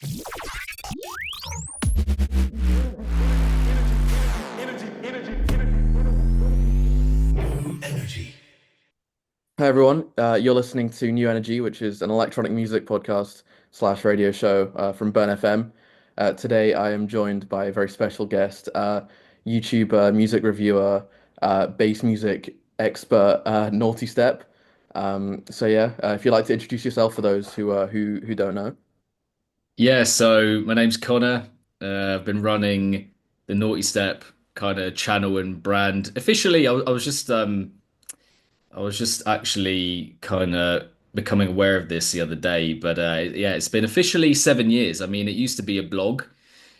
Hi everyone, you're listening to New Energy, which is an electronic music podcast slash radio show from Burn FM. Today I am joined by a very special guest, YouTuber, music reviewer, bass music expert, Nawtystep. If you'd like to introduce yourself for those who don't know. Yeah, so my name's Connor. I've been running the Naughty Step kind of channel and brand. Officially, I was just actually kind of becoming aware of this the other day, but yeah, it's been officially 7 years. I mean, it used to be a blog.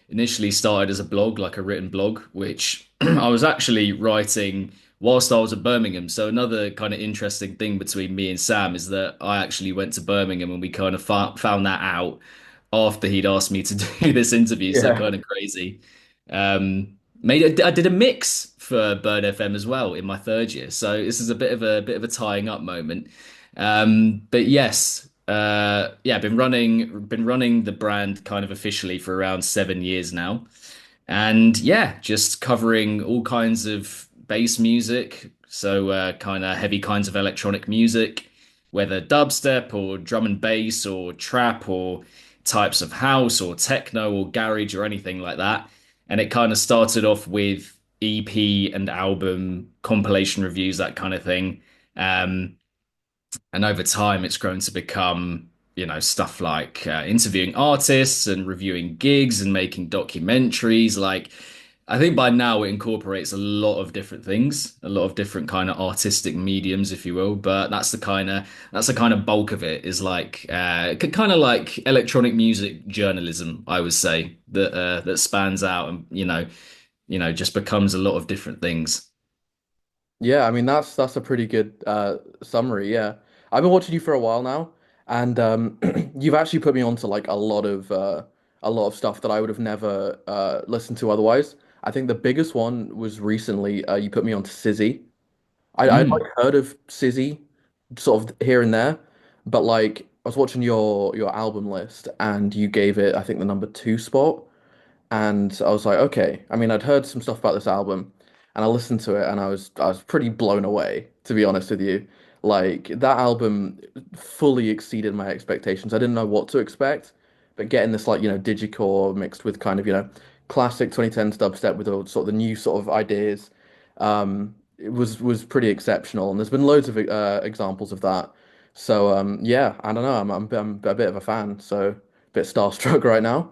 Initially started as a blog, like a written blog, which I was actually writing whilst I was at Birmingham. So another kind of interesting thing between me and Sam is that I actually went to Birmingham and we kind of found that out after he'd asked me to do this interview. So Yeah. kind of crazy. I did a mix for Bird FM as well in my third year. So this is a bit of a tying up moment. But yes, yeah, been running the brand kind of officially for around 7 years now. And yeah, just covering all kinds of bass music, so kind of heavy kinds of electronic music, whether dubstep or drum and bass or trap or types of house or techno or garage or anything like that. And it kind of started off with EP and album compilation reviews, that kind of thing. Um, and over time, it's grown to become, stuff like interviewing artists and reviewing gigs and making documentaries. Like, I think by now it incorporates a lot of different things, a lot of different kind of artistic mediums, if you will. But that's the kind of bulk of it is like kind of like electronic music journalism, I would say, that spans out and just becomes a lot of different things. Yeah, I mean that's a pretty good summary. Yeah, I've been watching you for a while now, and you've actually put me onto like a lot of stuff that I would have never listened to otherwise. I think the biggest one was recently you put me onto Sizzy. I'd like Mm. heard of Sizzy, sort of here and there, but like I was watching your album list, and you gave it I think the number two spot. And I was like, okay. I mean, I'd heard some stuff about this album, and I listened to it, and I was pretty blown away, to be honest with you. Like that album fully exceeded my expectations. I didn't know what to expect, but getting this like, digicore mixed with kind of, classic 2010s dubstep with all sort of the new sort of ideas, it was pretty exceptional. And there's been loads of examples of that. So yeah, I don't know. I'm a bit of a fan, so a bit starstruck right now.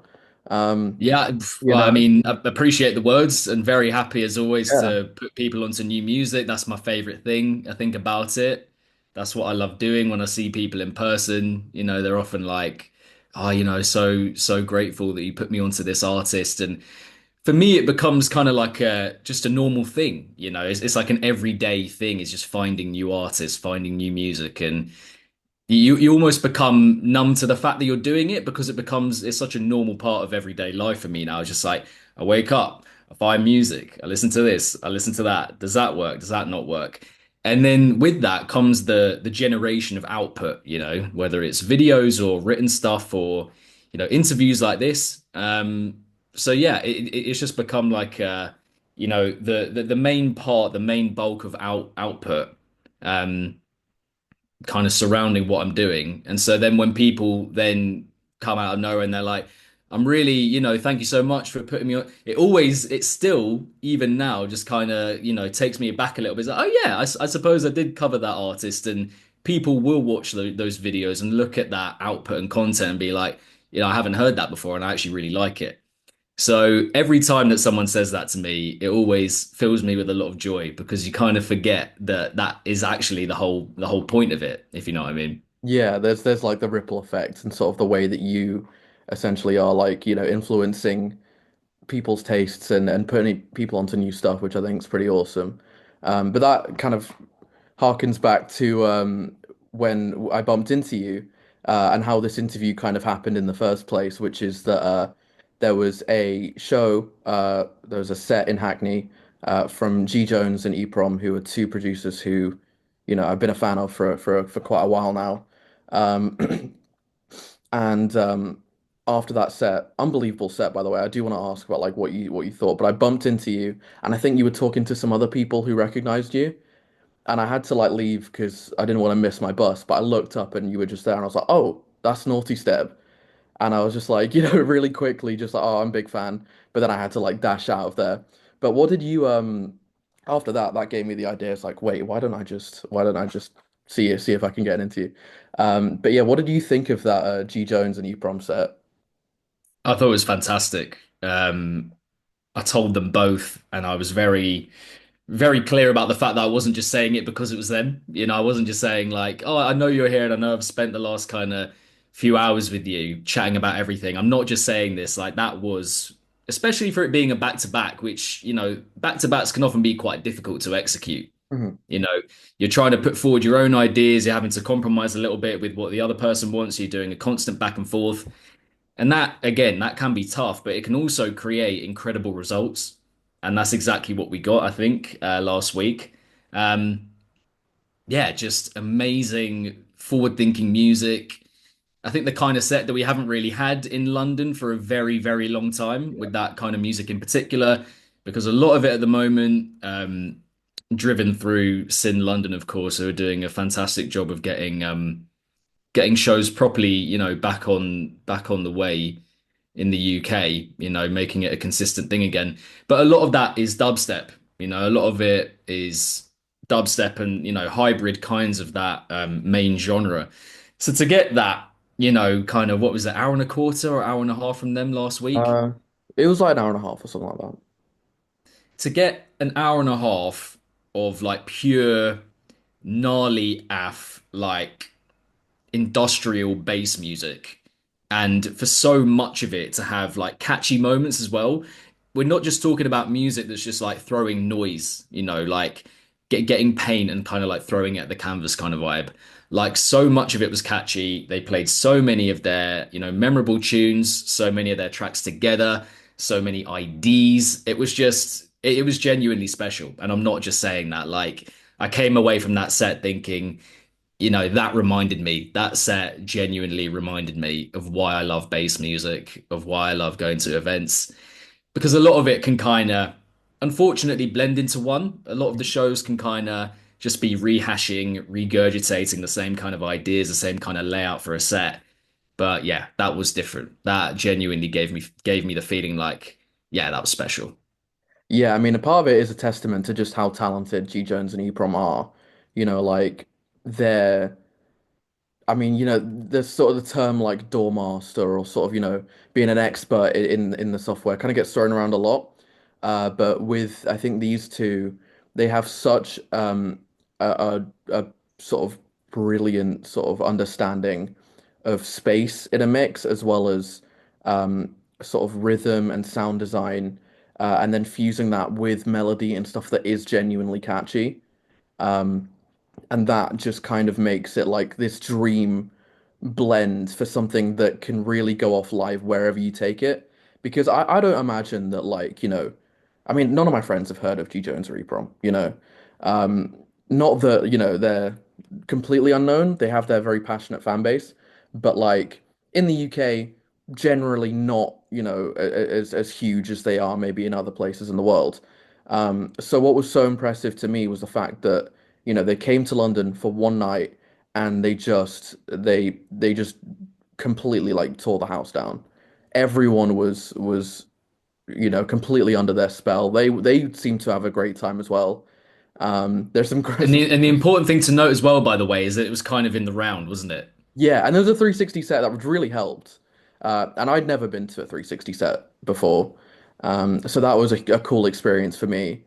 Um, Yeah, you well, I know, mean, I appreciate the words and very happy as always yeah, to put people onto new music. That's my favorite thing, I think, about it. That's what I love doing when I see people in person. They're often like, oh, so grateful that you put me onto this artist. And for me, it becomes kind of like just a normal thing. It's like an everyday thing. It's just finding new artists, finding new music, and you almost become numb to the fact that you're doing it because it's such a normal part of everyday life for me now. It's just like I wake up, I find music, I listen to this, I listen to that. Does that work? Does that not work? And then with that comes the generation of output, whether it's videos or written stuff or interviews like this. So yeah, it's just become like the main part, the main bulk of output. Um, kind of surrounding what I'm doing. And so then when people then come out of nowhere and they're like, I'm really, thank you so much for putting me on. It's still, even now, just kind of, takes me back a little bit. It's like, oh yeah, I suppose I did cover that artist. And people will watch those videos and look at that output and content and be like, I haven't heard that before and I actually really like it. So every time that someone says that to me, it always fills me with a lot of joy because you kind of forget that that is actually the whole point of it, if you know what I mean. yeah. There's like the ripple effect and sort of the way that you essentially are like, influencing people's tastes and putting people onto new stuff, which I think is pretty awesome. But that kind of harkens back to when I bumped into you and how this interview kind of happened in the first place, which is that there was a show, there was a set in Hackney from G Jones and EPROM, who are two producers who, I've been a fan of for quite a while now. Um, and after that set, unbelievable set by the way. I do want to ask about like what you thought, but I bumped into you and I think you were talking to some other people who recognized you, and I had to like leave because I didn't want to miss my bus. But I looked up and you were just there, and I was like, oh, that's Nawtystep. And I was just like, really quickly, just like, oh, I'm a big fan. But then I had to like dash out of there. But what did you after that, that gave me the idea. It's like, wait, why don't I just see if I can get into you? But yeah, what did you think of that G Jones and E prom set? I thought it was fantastic. I told them both, and I was very clear about the fact that I wasn't just saying it because it was them. You know, I wasn't just saying like, "Oh, I know you're here, and I know I've spent the last kind of few hours with you chatting about everything." I'm not just saying this. Like that was, especially for it being a back to back, which back to backs can often be quite difficult to execute. Mhm. You know, you're trying to put forward your own ideas. You're having to compromise a little bit with what the other person wants. You're doing a constant back and forth. And that, again, that can be tough, but it can also create incredible results. And that's exactly what we got, I think, last week. Um, yeah, just amazing forward-thinking music. I think the kind of set that we haven't really had in London for a very long time Yeah. with that kind of music in particular, because a lot of it at the moment, driven through Sin London, of course, who are doing a fantastic job of getting shows properly, back on the way in the UK, making it a consistent thing again. But a lot of that is dubstep. A lot of it is dubstep and, hybrid kinds of that main genre. So to get that, kind of what was it, hour and a quarter or hour and a half from them last week? Uh, it was like an hour and a half or something like that. To get an hour and a half of like pure gnarly af like industrial bass music, and for so much of it to have like catchy moments as well. We're not just talking about music that's just like throwing noise, like getting paint and kind of like throwing it at the canvas kind of vibe. Like so much of it was catchy. They played so many of their, memorable tunes, so many of their tracks together, so many IDs. It was genuinely special. And I'm not just saying that. Like I came away from that set thinking, that reminded me, that set genuinely reminded me of why I love bass music, of why I love going to events, because a lot of it can kind of, unfortunately, blend into one. A lot of the shows can kind of just be rehashing, regurgitating the same kind of ideas, the same kind of layout for a set. But yeah, that was different. That genuinely gave me the feeling like, yeah, that was special. Yeah, I mean, a part of it is a testament to just how talented G Jones and EPROM are. Like they're I mean, there's sort of the term like doormaster or sort of, being an expert in the software kind of gets thrown around a lot. But with I think these two, they have such a sort of brilliant sort of understanding of space in a mix as well as sort of rhythm and sound design, and then fusing that with melody and stuff that is genuinely catchy. Um, and that just kind of makes it like this dream blend for something that can really go off live wherever you take it. Because I don't imagine that like, I mean, none of my friends have heard of G Jones or EPROM. Um, Not that, they're completely unknown. They have their very passionate fan base, but like in the UK, generally not, as huge as they are maybe in other places in the world. So what was so impressive to me was the fact that, they came to London for one night and they just completely like tore the house down. Everyone was completely under their spell. They seemed to have a great time as well. There's some great, And the important thing to note as well, by the way, is that it was kind of in the round, wasn't it? yeah, and there's a 360 set that would really helped. And I'd never been to a 360 set before. So that was a cool experience for me.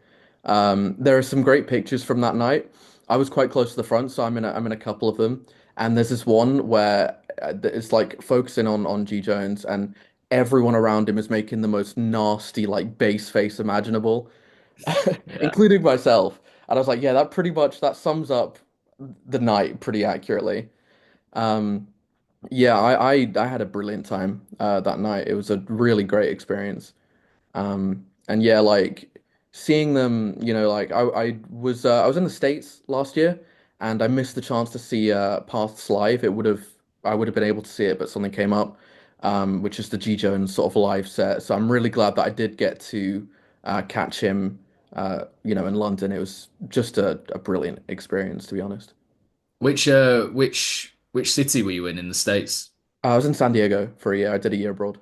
There are some great pictures from that night. I was quite close to the front, so I'm in a couple of them. And there's this one where it's like focusing on G Jones, and everyone around him is making the most nasty like bass face imaginable, Yeah. including myself. And I was like, yeah, that sums up the night pretty accurately. Um, yeah, I had a brilliant time that night. It was a really great experience. And yeah, like seeing them, like I was in the States last year and I missed the chance to see Paths live. I would have been able to see it, but something came up. which is the G Jones sort of live set. So I'm really glad that I did get to catch him, in London. It was just a brilliant experience, to be honest. Which city were you in the States? I was in San Diego for a year. I did a year abroad.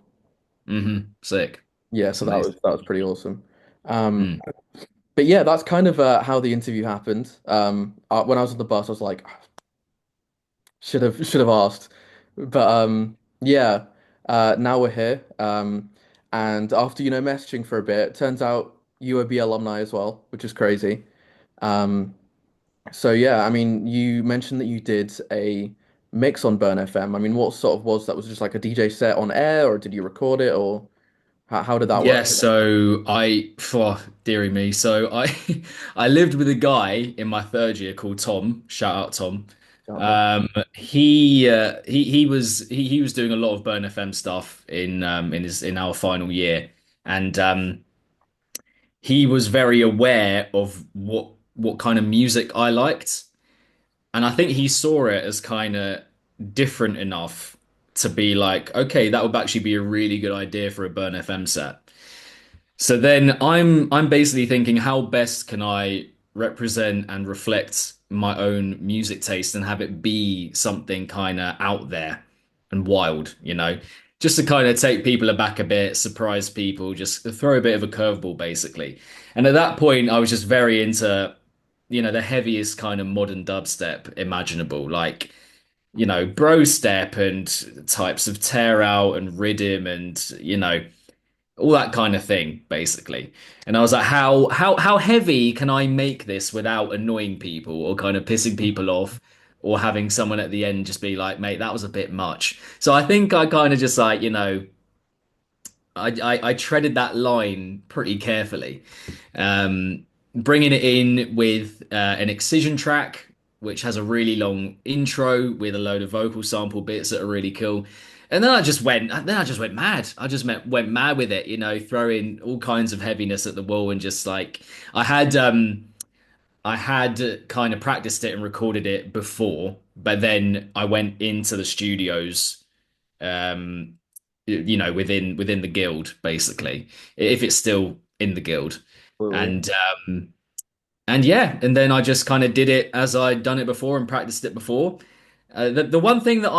Sick. Yeah, That's so that was amazing. pretty awesome. Um, Mm. but yeah, that's kind of how the interview happened. When I was on the bus, I was like, should have asked, but yeah. Now we're here. And after messaging for a bit, turns out UOB alumni as well, which is crazy. Um, so yeah, I mean, you mentioned that you did a mix on Burn FM. I mean, what sort of was that? Was it just like a DJ set on air, or did you record it, or how did that Yeah, work? so dearie me. So I I lived with a guy in my third year called Tom. Shout out Tom. Shout out Tom. He was doing a lot of Burn FM stuff in our final year, and he was very aware of what kind of music I liked, and I think he saw it as kind of different enough to be like, okay, that would actually be a really good idea for a Burn FM set. So then I'm basically thinking, how best can I represent and reflect my own music taste and have it be something kind of out there and wild, just to kind of take people aback a bit, surprise people, just throw a bit of a curveball basically. And at that point, I was just very into, the heaviest kind of modern dubstep imaginable, like, bro step and types of tear out and rhythm and, all that kind of thing, basically. And I was like, how heavy can I make this without annoying people or kind of pissing people off or having someone at the end just be like, mate, that was a bit much. So I think I kind of just like, I treaded that line pretty carefully, bringing it in with an excision track, which has a really long intro with a load of vocal sample bits that are really cool. And then I just went mad. Went mad with it, throwing all kinds of heaviness at the wall and just like I had um I had kind of practiced it and recorded it before, but then I went into the studios um within the guild basically, if it's still in the guild. Absolutely. And um and yeah, and then I just kind of did it as I'd done it before and practiced it before. The one thing that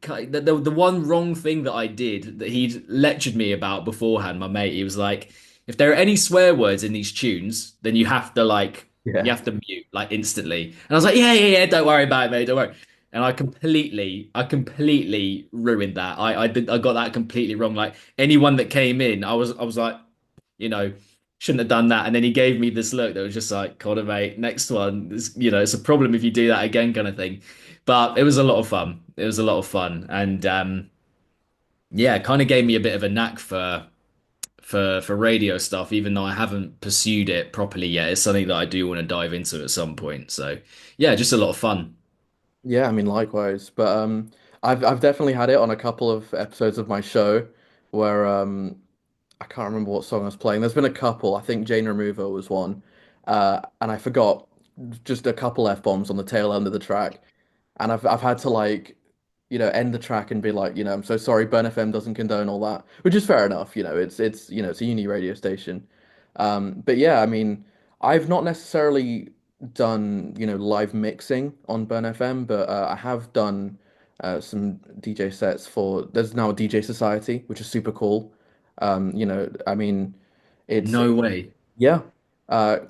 the one wrong thing that I did that he'd lectured me about beforehand, my mate, he was like, if there are any swear words in these tunes, then you Yeah. have to mute like instantly. And I was like, yeah, don't worry about it, mate, don't worry. And I completely ruined that. I got that completely wrong. Like anyone that came in, I was like, you know, shouldn't have done that. And then he gave me this look that was just like, Connor, mate, next one, it's a problem if you do that again, kind of thing. But it was a lot of fun. It was a lot of fun, and yeah, it kind of gave me a bit of a knack for radio stuff, even though I haven't pursued it properly yet. It's something that I do want to dive into at some point. So yeah, just a lot of fun. Yeah, I mean likewise. But I've definitely had it on a couple of episodes of my show where I can't remember what song I was playing. There's been a couple. I think Jane Remover was one. And I forgot just a couple F-bombs on the tail end of the track. And I've had to like, end the track and be like, I'm so sorry, Burn FM doesn't condone all that, which is fair enough. It's a uni radio station. But yeah, I mean, I've not necessarily done, live mixing on Burn FM, but I have done some DJ sets for. There's now a DJ Society, which is super cool. I mean, it's No way. yeah,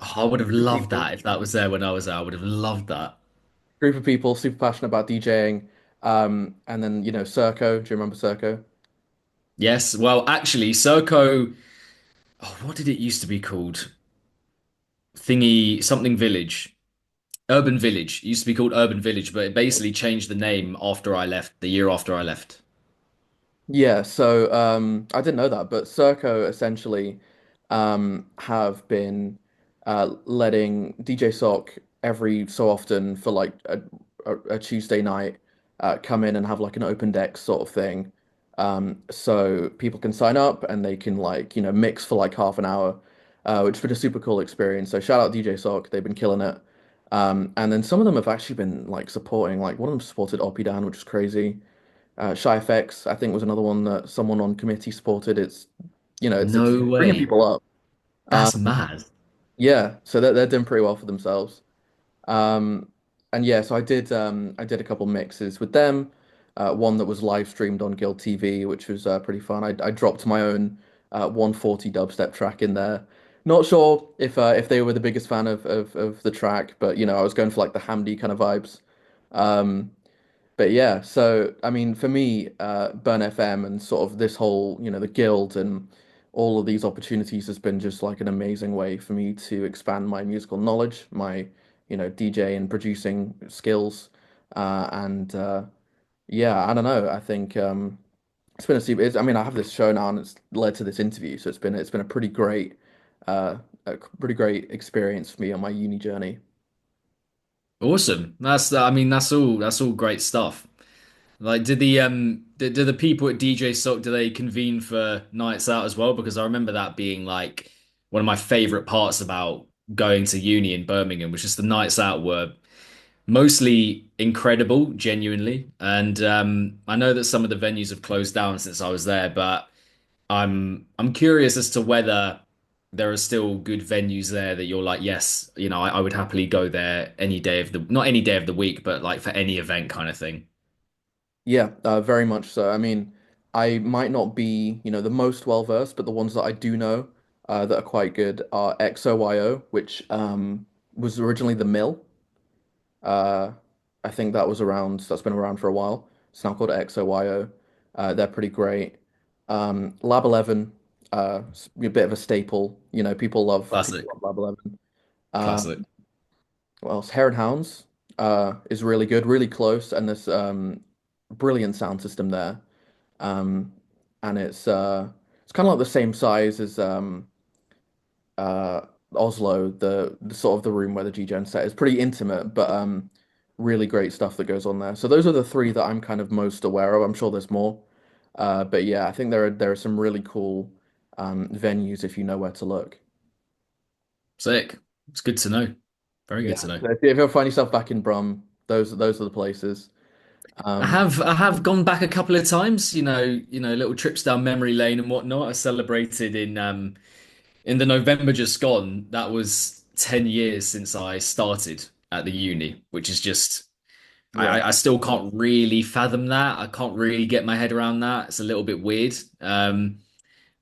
Oh, I would have group of loved people, that if that was there when I was there. I would have loved that. super passionate about DJing. And then Circo. Do you remember Circo? Yes. Well, actually, Serco. Oh, what did it used to be called? Thingy something Village. Urban Village. It used to be called Urban Village, but it basically changed the name after I left, the year after I left. Yeah, so I didn't know that, but Circo essentially have been letting DJ Sock every so often for like a Tuesday night come in and have like an open deck sort of thing. So people can sign up and they can like, mix for like half an hour, which has been a super cool experience. So shout out DJ Sock, they've been killing it. And then some of them have actually been like supporting, like one of them supported Oppidan, which is crazy. Shy FX, I think, was another one that someone on committee supported. It's No bringing way. people up. That's Um, mad. yeah, so they're doing pretty well for themselves. Um, and yeah, so I did a couple mixes with them. One that was live streamed on Guild TV, which was pretty fun. I dropped my own 140 dubstep track in there. Not sure if they were the biggest fan of the track, but I was going for like the Hamdi kind of vibes. Um, but yeah, so I mean, for me, Burn FM and sort of this whole, the guild and all of these opportunities has been just like an amazing way for me to expand my musical knowledge, my, DJ and producing skills, and yeah, I don't know. I think it's been a super. I mean, I have this show now, and it's led to this interview, so it's been uh, a pretty great experience for me on my uni journey. Awesome. I mean, that's all great stuff. Like, do the people at DJ Sock do they convene for nights out as well? Because I remember that being like one of my favorite parts about going to uni in Birmingham, which is the nights out were mostly incredible, genuinely. And I know that some of the venues have closed down since I was there, but I'm curious as to whether there are still good venues there that you're like, yes, I would happily go there any day of the not any day of the week, but like for any event kind of thing. Yeah, very much so. I mean, I might not be, the most well versed, but the ones that I do know that are quite good are XOYO, which was originally the Mill. Uh, I think that's been around for a while. It's now called XOYO. They're pretty great. Lab 11, a bit of a staple. People Classic, love Lab 11. classic. What else? Hare and Hounds is really good, really close, and there's brilliant sound system there. Um, and it's kind of like the same size as uh, Oslo, the sort of the room where the G-Gen set is pretty intimate, but really great stuff that goes on there. So those are the three that I'm kind of most aware of. I'm sure there's more, but yeah, I think there are some really cool venues if you know where to look. Sick. It's good to know. Very good Yeah, to know. so if you ever find yourself back in Brum, those are the places. I Um, have I have gone back a couple of times, little trips down memory lane and whatnot. I celebrated in the November just gone. That was 10 years since I started at the uni, which is just yeah. I still can't really fathom that. I can't really get my head around that. It's a little bit weird.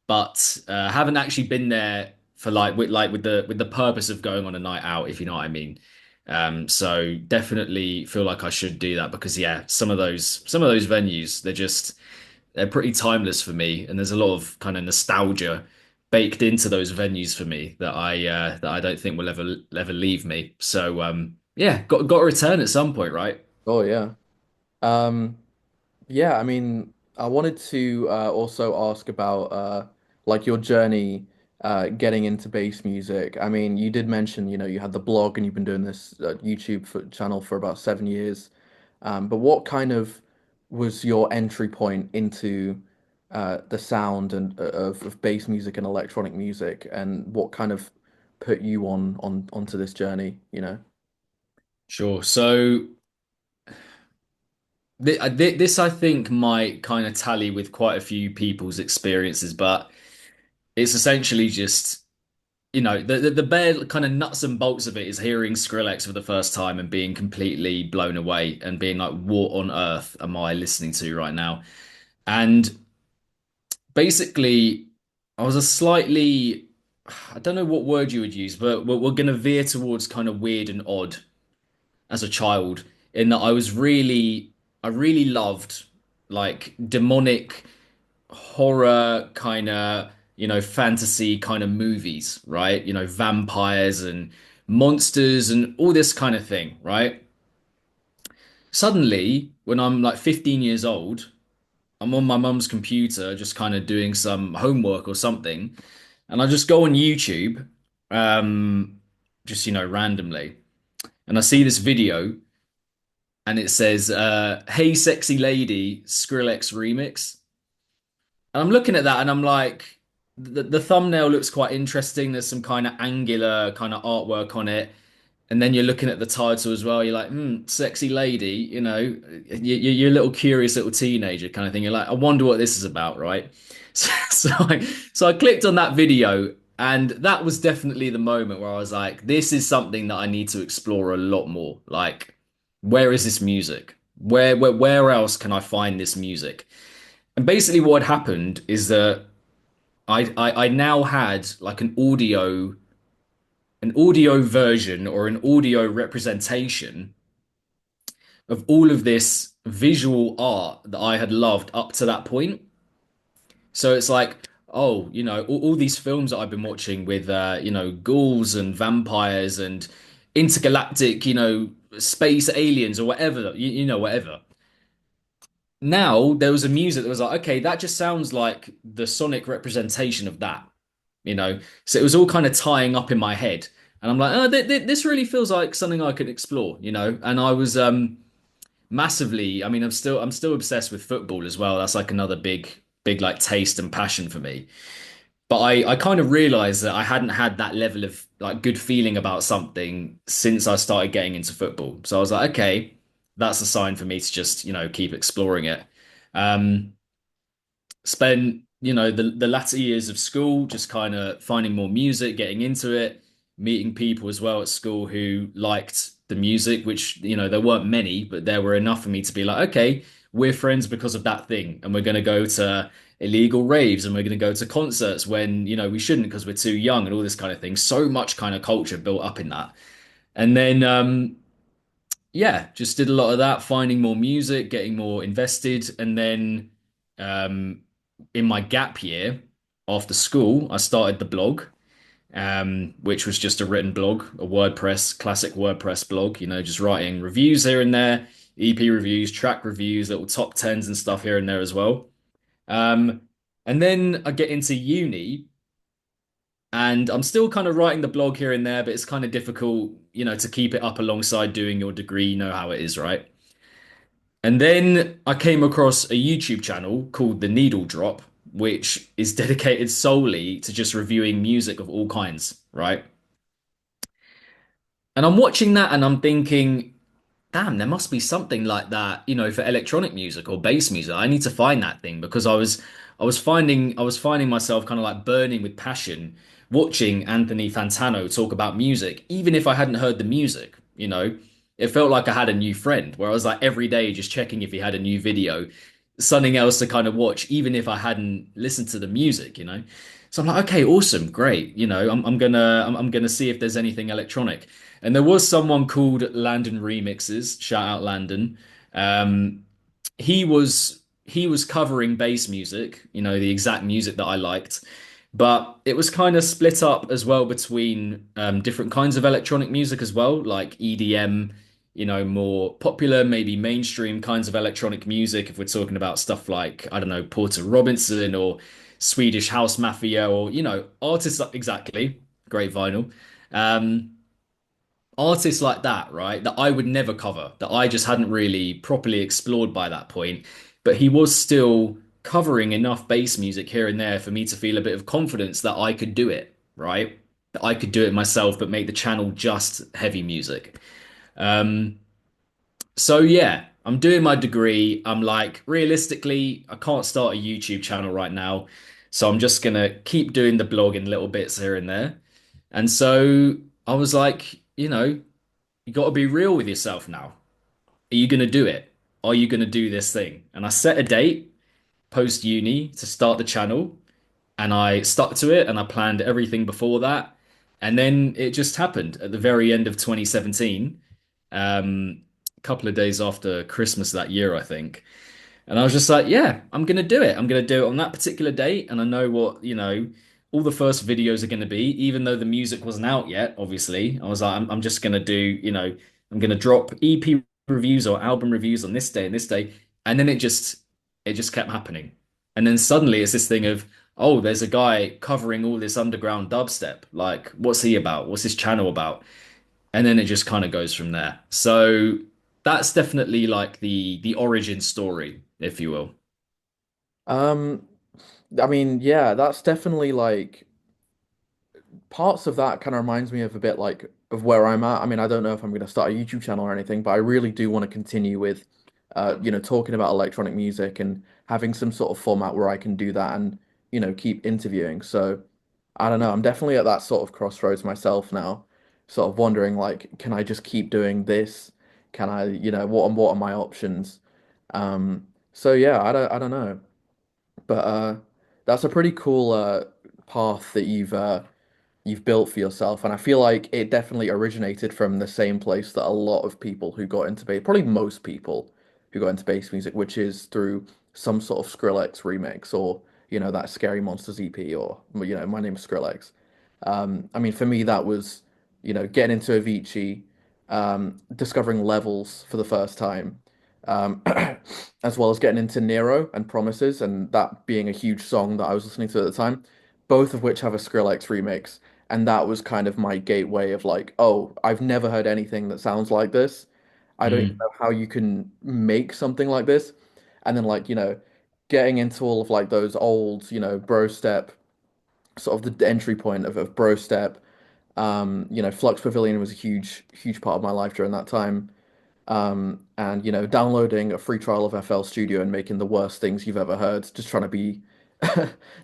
But haven't actually been there for with the purpose of going on a night out, if you know what I mean. So definitely feel like I should do that because yeah, some of those venues they're pretty timeless for me, and there's a lot of kind of nostalgia baked into those venues for me that I don't think will ever leave me. So yeah, got to return at some point, right? Oh yeah. Um, Yeah, I mean, I wanted to also ask about like your journey getting into bass music. I mean, you did mention, you had the blog and you've been doing this channel for about 7 years. But what kind of was your entry point into the sound and of bass music and electronic music, and what kind of put you onto this journey? Sure. So this I think might kind of tally with quite a few people's experiences, but it's essentially just the bare kind of nuts and bolts of it is hearing Skrillex for the first time and being completely blown away and being like, what on earth am I listening to right now? And basically, I was a slightly, I don't know what word you would use, but we're going to veer towards kind of weird and odd as a child in that I really loved like demonic horror kind of, fantasy kind of movies, right? Vampires and monsters and all this kind of thing, right? Suddenly, when I'm like 15 years old, I'm on my mum's computer just kind of doing some homework or something, and I just go on YouTube, um, just, randomly, and I see this video and it says, "Hey, sexy lady, Skrillex remix." And I'm looking at that and I'm like, the thumbnail looks quite interesting. There's some kind of angular kind of artwork on it. And then you're looking at the title as well. You're like, sexy lady, you're a little curious little teenager kind of thing. You're like, I wonder what this is about, right? So I clicked on that video, and that was definitely the moment where I was like, this is something that I need to explore a lot more. Like, where is this music? Where else can I find this music? And basically, what had happened is that I now had like an audio version or an audio representation of all of this visual art that I had loved up to that point. So it's like, oh, all these films that I've been watching with, ghouls and vampires and intergalactic, space aliens or whatever, whatever. Now there was a music that was like, okay, that just sounds like the sonic representation of that, you know? So it was all kind of tying up in my head. And I'm like, oh, this really feels like something I could explore, And I was, massively. I mean, I'm still obsessed with football as well. That's like another big like taste and passion for me. But I kind of realized that I hadn't had that level of like good feeling about something since I started getting into football. So I was like, okay, that's a sign for me to just, keep exploring it. Um, Spent the latter years of school just kind of finding more music, getting into it, meeting people as well at school who liked the music, which there weren't many, but there were enough for me to be like, okay, we're friends because of that thing, and we're going to go to illegal raves, and we're going to go to concerts when we shouldn't because we're too young, and all this kind of thing. So much kind of culture built up in that. And then yeah, just did a lot of that, finding more music, getting more invested. And then um, in my gap year after school, I started the blog, which was just a written blog, a WordPress, classic WordPress blog, just writing reviews here and there, EP reviews, track reviews, little top tens and stuff here and there as well. Um, and then I get into uni. And I'm still kind of writing the blog here and there, but it's kind of difficult, to keep it up alongside doing your degree. You know how it is, right? And then I came across a YouTube channel called The Needle Drop, which is dedicated solely to just reviewing music of all kinds, right? And I'm watching that and I'm thinking, damn, there must be something like that, for electronic music or bass music. I need to find that thing because I was finding myself kind of like burning with passion watching Anthony Fantano talk about music, even if I hadn't heard the music. It felt like I had a new friend where I was like every day just checking if he had a new video, something else to kind of watch, even if I hadn't listened to the music. So I'm like, okay, awesome, great. I'm gonna see if there's anything electronic. And there was someone called Landon Remixes. Shout out Landon. Um, he was covering bass music, the exact music that I liked, but it was kind of split up as well between different kinds of electronic music as well, like EDM, more popular, maybe mainstream kinds of electronic music. If we're talking about stuff like, I don't know, Porter Robinson or Swedish House Mafia or, artists exactly, great vinyl. Um, Artists like that, right? That I would never cover, that I just hadn't really properly explored by that point. But he was still covering enough bass music here and there for me to feel a bit of confidence that I could do it, right? That I could do it myself, but make the channel just heavy music. Um, so yeah, I'm doing my degree. I'm like, realistically, I can't start a YouTube channel right now. So I'm just gonna keep doing the blog in little bits here and there. And so I was like, you got to be real with yourself now. Are you going to do it? Are you going to do this thing? And I set a date post uni to start the channel, and I stuck to it and I planned everything before that. And then it just happened at the very end of 2017, a couple of days after Christmas that year, I think. And I was just like, yeah, I'm gonna do it. I'm gonna do it on that particular date, and I know what, all the first videos are gonna be, even though the music wasn't out yet, obviously. I was like, I'm just gonna do, I'm gonna drop EP reviews or album reviews on this day and this day. And then it just kept happening. And then suddenly it's this thing of, oh, there's a guy covering all this underground dubstep. Like, what's he about? What's his channel about? And then it just kind of goes from there. So that's definitely like the origin story, if you will. Um, I mean, yeah, that's definitely like parts of that kind of reminds me of a bit like of where I'm at. I mean, I don't know if I'm going to start a YouTube channel or anything, but I really do want to continue with, talking about electronic music and having some sort of format where I can do that and, keep interviewing. So I don't know. I'm definitely at that sort of crossroads myself now, sort of wondering like, can I just keep doing this? Can I, what are my options? So yeah, I don't know. But that's a pretty cool path that you've built for yourself, and I feel like it definitely originated from the same place that a lot of people who got into bass, probably most people who got into bass music, which is through some sort of Skrillex remix or that Scary Monsters EP or My Name's Skrillex. I mean, for me, that was getting into Avicii, discovering levels for the first time, um, as well as getting into Nero and Promises, and that being a huge song that I was listening to at the time, both of which have a Skrillex remix. And that was kind of my gateway of like, oh, I've never heard anything that sounds like this. I don't even Mm. know how you can make something like this. And then like, getting into all of like those old, bro step, sort of the entry point of bro step. Flux Pavilion was a huge, huge part of my life during that time. And downloading a free trial of FL Studio and making the worst things you've ever heard, just trying to be,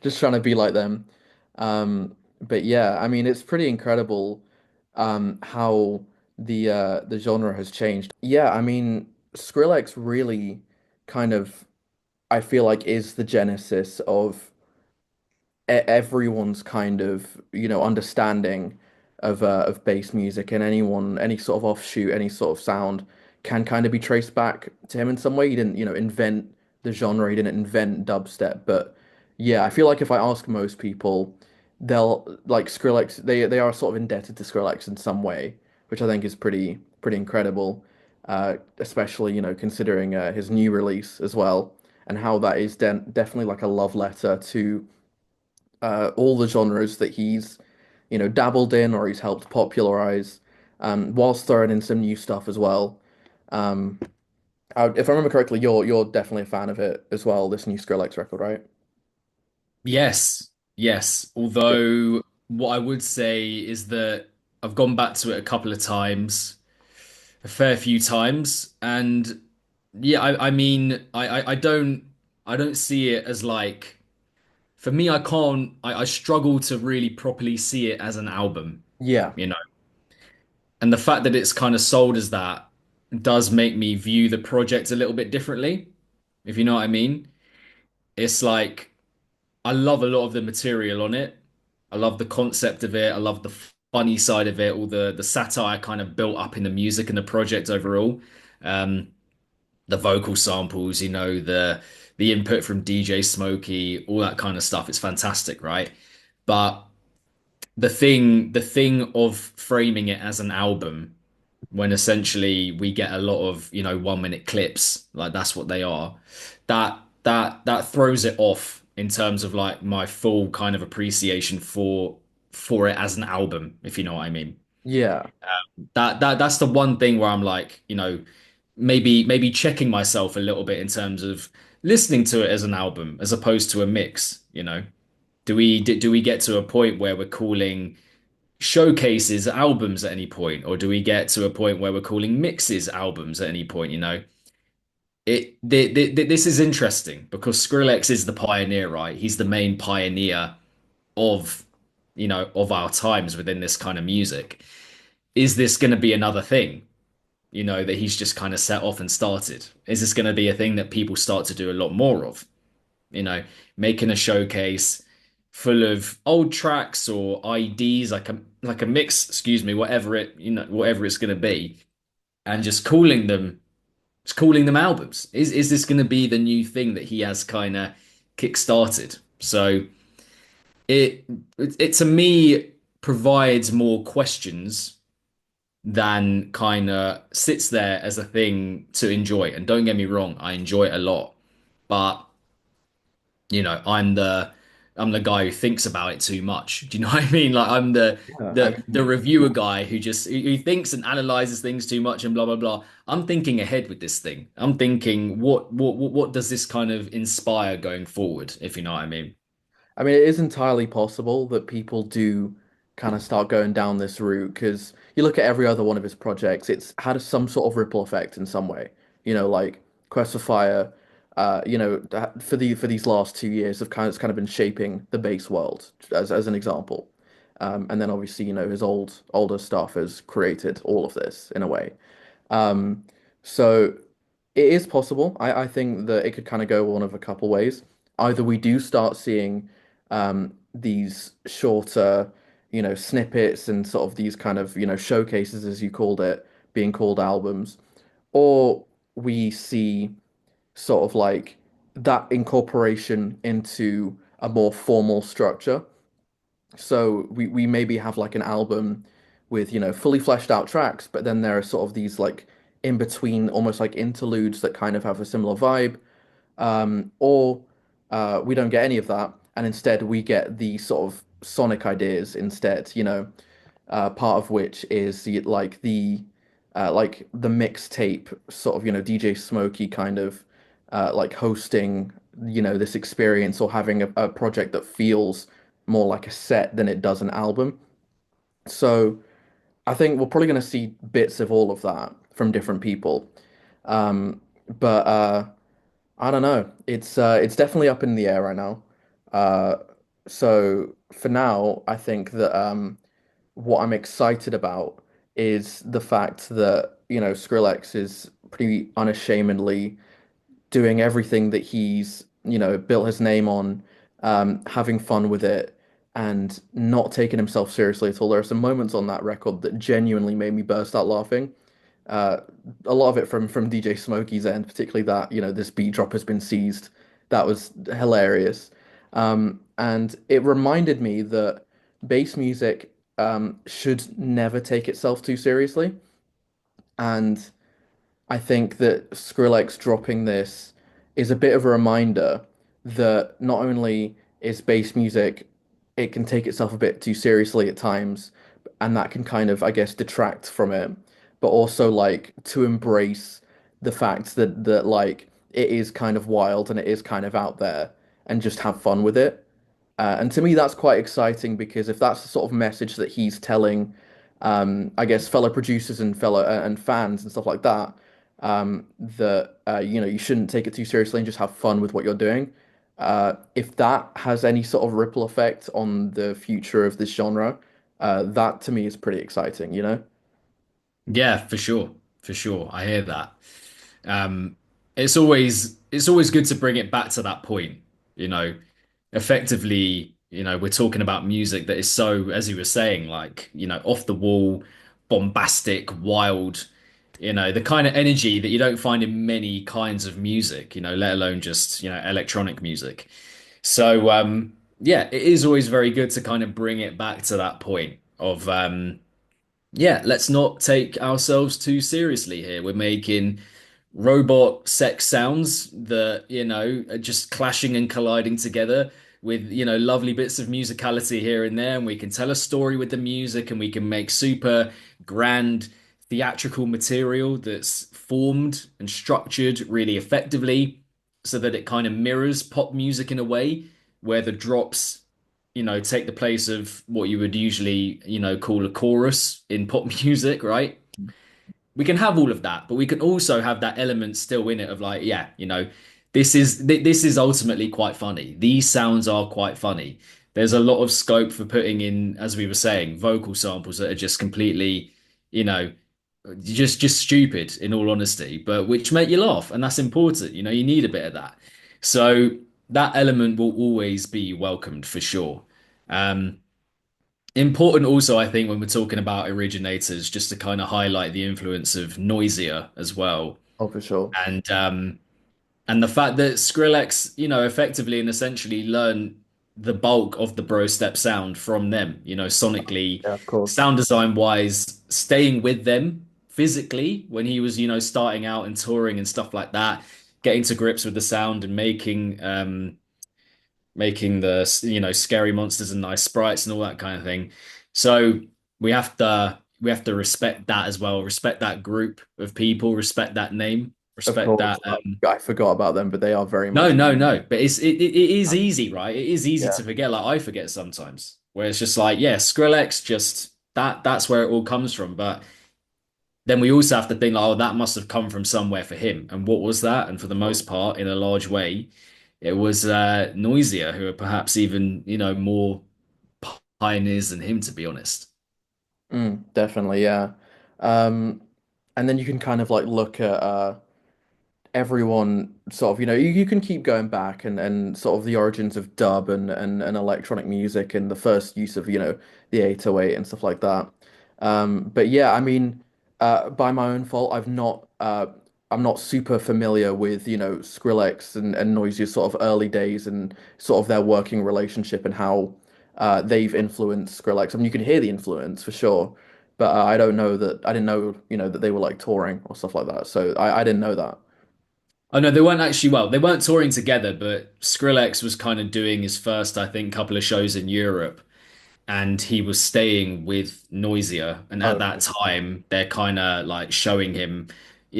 just trying to be like them. But yeah, I mean, it's pretty incredible, how the genre has changed. Yeah, I mean, Skrillex really kind of, I feel like, is the genesis of everyone's kind of understanding of bass music, and any sort of offshoot, any sort of sound can kind of be traced back to him in some way. He didn't invent the genre, he didn't invent dubstep, but yeah, I feel like if I ask most people, they'll like Skrillex, they are sort of indebted to Skrillex in some way, which I think is pretty incredible, especially considering his new release as well, and how that is definitely like a love letter to all the genres that he's, dabbled in or he's helped popularize, whilst throwing in some new stuff as well. Um, if I remember correctly, you're definitely a fan of it as well, this new Skrillex record, right? Yes, yes. Yeah. Although what I would say is that I've gone back to it a couple of times, a fair few times, and yeah, I mean, I don't see it as like for me, I can't, I struggle to really properly see it as an album, Yeah. you know. And the fact that it's kind of sold as that does make me view the project a little bit differently, if you know what I mean. It's like I love a lot of the material on it. I love the concept of it. I love the funny side of it, all the satire kind of built up in the music and the project overall. Um, the vocal samples, the input from DJ Smokey, all that kind of stuff. It's fantastic, right? But the thing of framing it as an album when essentially we get a lot of 1 minute clips, like that's what they are, that throws it off in terms of like my full kind of appreciation for it as an album, if you know what I mean. Yeah. That's the one thing where I'm like, maybe checking myself a little bit in terms of listening to it as an album as opposed to a mix. Do we get to a point where we're calling showcases albums at any point, or do we get to a point where we're calling mixes albums at any point? This is interesting because Skrillex is the pioneer, right? He's the main pioneer of of our times within this kind of music. Is this going to be another thing, that he's just kind of set off and started? Is this going to be a thing that people start to do a lot more of? you know, Making a showcase full of old tracks or IDs, like a mix, excuse me, whatever it's gonna be, and just calling them albums. Is this gonna be the new thing that he has kind of kick-started? So it it to me provides more questions than kind of sits there as a thing to enjoy. And don't get me wrong, I enjoy it a lot. But I'm the guy who thinks about it too much. Do you know what I mean? Like I'm the Yeah. I the the mean, reviewer guy who thinks and analyzes things too much and blah blah blah. I'm thinking ahead with this thing. I'm thinking what does this kind of inspire going forward, if you know what I mean. it is entirely possible that people do kind of start going down this route because you look at every other one of his projects, it's had some sort of ripple effect in some way. Like Quest for Fire, for these last 2 years have kind of been shaping the bass world as an example. And then obviously, his older stuff has created all of this in a way. Um, so it is possible. I think that it could kind of go one of a couple ways. Either we do start seeing these shorter, snippets and sort of these kind of, showcases, as you called it, being called albums, or we see sort of like that incorporation into a more formal structure. So we maybe have like an album with, fully fleshed out tracks, but then there are sort of these like in between, almost like interludes that kind of have a similar vibe. Or we don't get any of that, and instead we get the sort of sonic ideas instead, part of which is like the mixtape sort of, DJ Smokey kind of like hosting, this experience or having a project that feels more like a set than it does an album. So I think we're probably going to see bits of all of that from different people. But I don't know. It's definitely up in the air right now. Uh, so for now, I think that what I'm excited about is the fact that, Skrillex is pretty unashamedly doing everything that he's, built his name on, having fun with it, and not taking himself seriously at all. There are some moments on that record that genuinely made me burst out laughing. Uh, a lot of it from DJ Smokey's end, particularly that, this beat drop has been seized. That was hilarious. And it reminded me that bass music should never take itself too seriously. And I think that Skrillex dropping this is a bit of a reminder that not only is bass music, it can take itself a bit too seriously at times, and that can kind of, I guess, detract from it, but also like to embrace the fact that like it is kind of wild and it is kind of out there and just have fun with it. And to me, that's quite exciting because if that's the sort of message that he's telling, I guess, fellow producers and fellow and fans and stuff like that, that you shouldn't take it too seriously and just have fun with what you're doing. If that has any sort of ripple effect on the future of this genre, that to me is pretty exciting, you know? Yeah, for sure. For sure. I hear that. Um, it's always good to bring it back to that point, you know. Effectively, we're talking about music that is so, as you were saying, like, off the wall, bombastic, wild, the kind of energy that you don't find in many kinds of music, let alone just, electronic music. So, yeah, it is always very good to kind of bring it back to that point of, yeah, let's not take ourselves too seriously here. We're making robot sex sounds that, are just clashing and colliding together with, lovely bits of musicality here and there. And we can tell a story with the music and we can make super grand theatrical material that's formed and structured really effectively so that it kind of mirrors pop music in a way where the drops take the place of what you would usually, call a chorus in pop music, right? We can have all of that, but we can also have that element still in it of like, yeah, this is ultimately quite funny. These sounds are quite funny. There's a lot of scope for putting in, as we were saying, vocal samples that are just completely, you know, just stupid in all honesty, but which make you laugh, and that's important. You need a bit of that. So that element will always be welcomed for sure. Um, Important also, I think, when we're talking about originators, just to kind of highlight the influence of Noisia as well, Oh, for sure. and the fact that Skrillex, effectively and essentially learned the bulk of the bro step sound from them, sonically, Yeah, of course. sound design wise, staying with them physically when he was, starting out and touring and stuff like that, getting to grips with the sound and making the scary monsters and nice sprites and all that kind of thing. So we have to respect that as well. Respect that group of people. Respect that name. Of Respect course. that. I forgot about them, but they are very No, much. no, no. But it is easy, right? It is easy Yeah. to forget. Like I forget sometimes where it's just like, yeah, Skrillex, just that's where it all comes from. But then we also have to think, like, oh, that must have come from somewhere for him. And what was that? And for the most part, in a large way, it was Noisia, who are perhaps even, more pioneers than him, to be honest. Definitely, yeah. Um, and then you can kind of like look at everyone sort of, you can keep going back and sort of the origins of dub and electronic music and the first use of, the 808 and stuff like that. But yeah, I mean, by my own fault, I'm not super familiar with, Skrillex and Noise's sort of early days and sort of their working relationship and how they've influenced Skrillex. I mean, you can hear the influence for sure. But I didn't know, that they were like touring or stuff like that. So I didn't know that. Oh no, they weren't actually, well, they weren't touring together, but Skrillex was kind of doing his first, I think, couple of shows in Europe, and he was staying with Noisia, and at that Okay. time they're kind of like showing him,